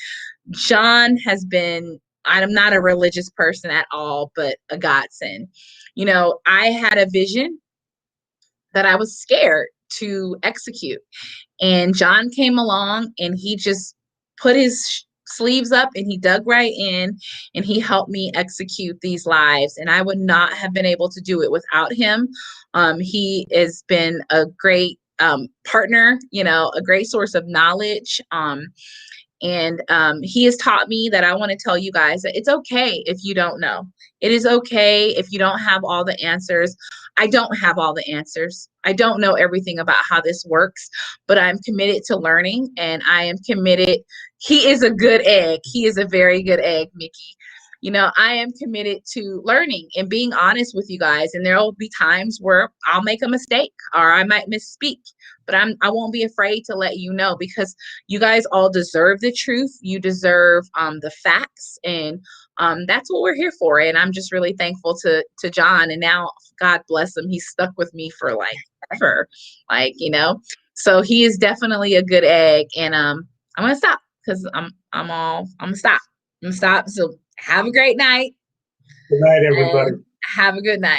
John has been, I'm not a religious person at all, but a godsend. I had a vision that I was scared to execute. And John came along and he just put his sleeves up and he dug right in and he helped me execute these lives. And I would not have been able to do it without him. He has been a great partner, a great source of knowledge. And he has taught me that I want to tell you guys that it's okay if you don't know. It is okay if you don't have all the answers. I don't have all the answers. I don't know everything about how this works, but I'm committed to learning and I am committed. He is a good egg. He is a very good egg, Mickey. I am committed to learning and being honest with you guys. And there will be times where I'll make a mistake or I might misspeak, but I won't be afraid to let you know because you guys all deserve the truth. You deserve the facts, and that's what we're here for. And I'm just really thankful to John. And now, God bless him, he's stuck with me for like ever, So he is definitely a good egg. And I'm gonna stop because I'm gonna stop. I'm gonna stop. So have a great night. Good night, everybody. Have a good night.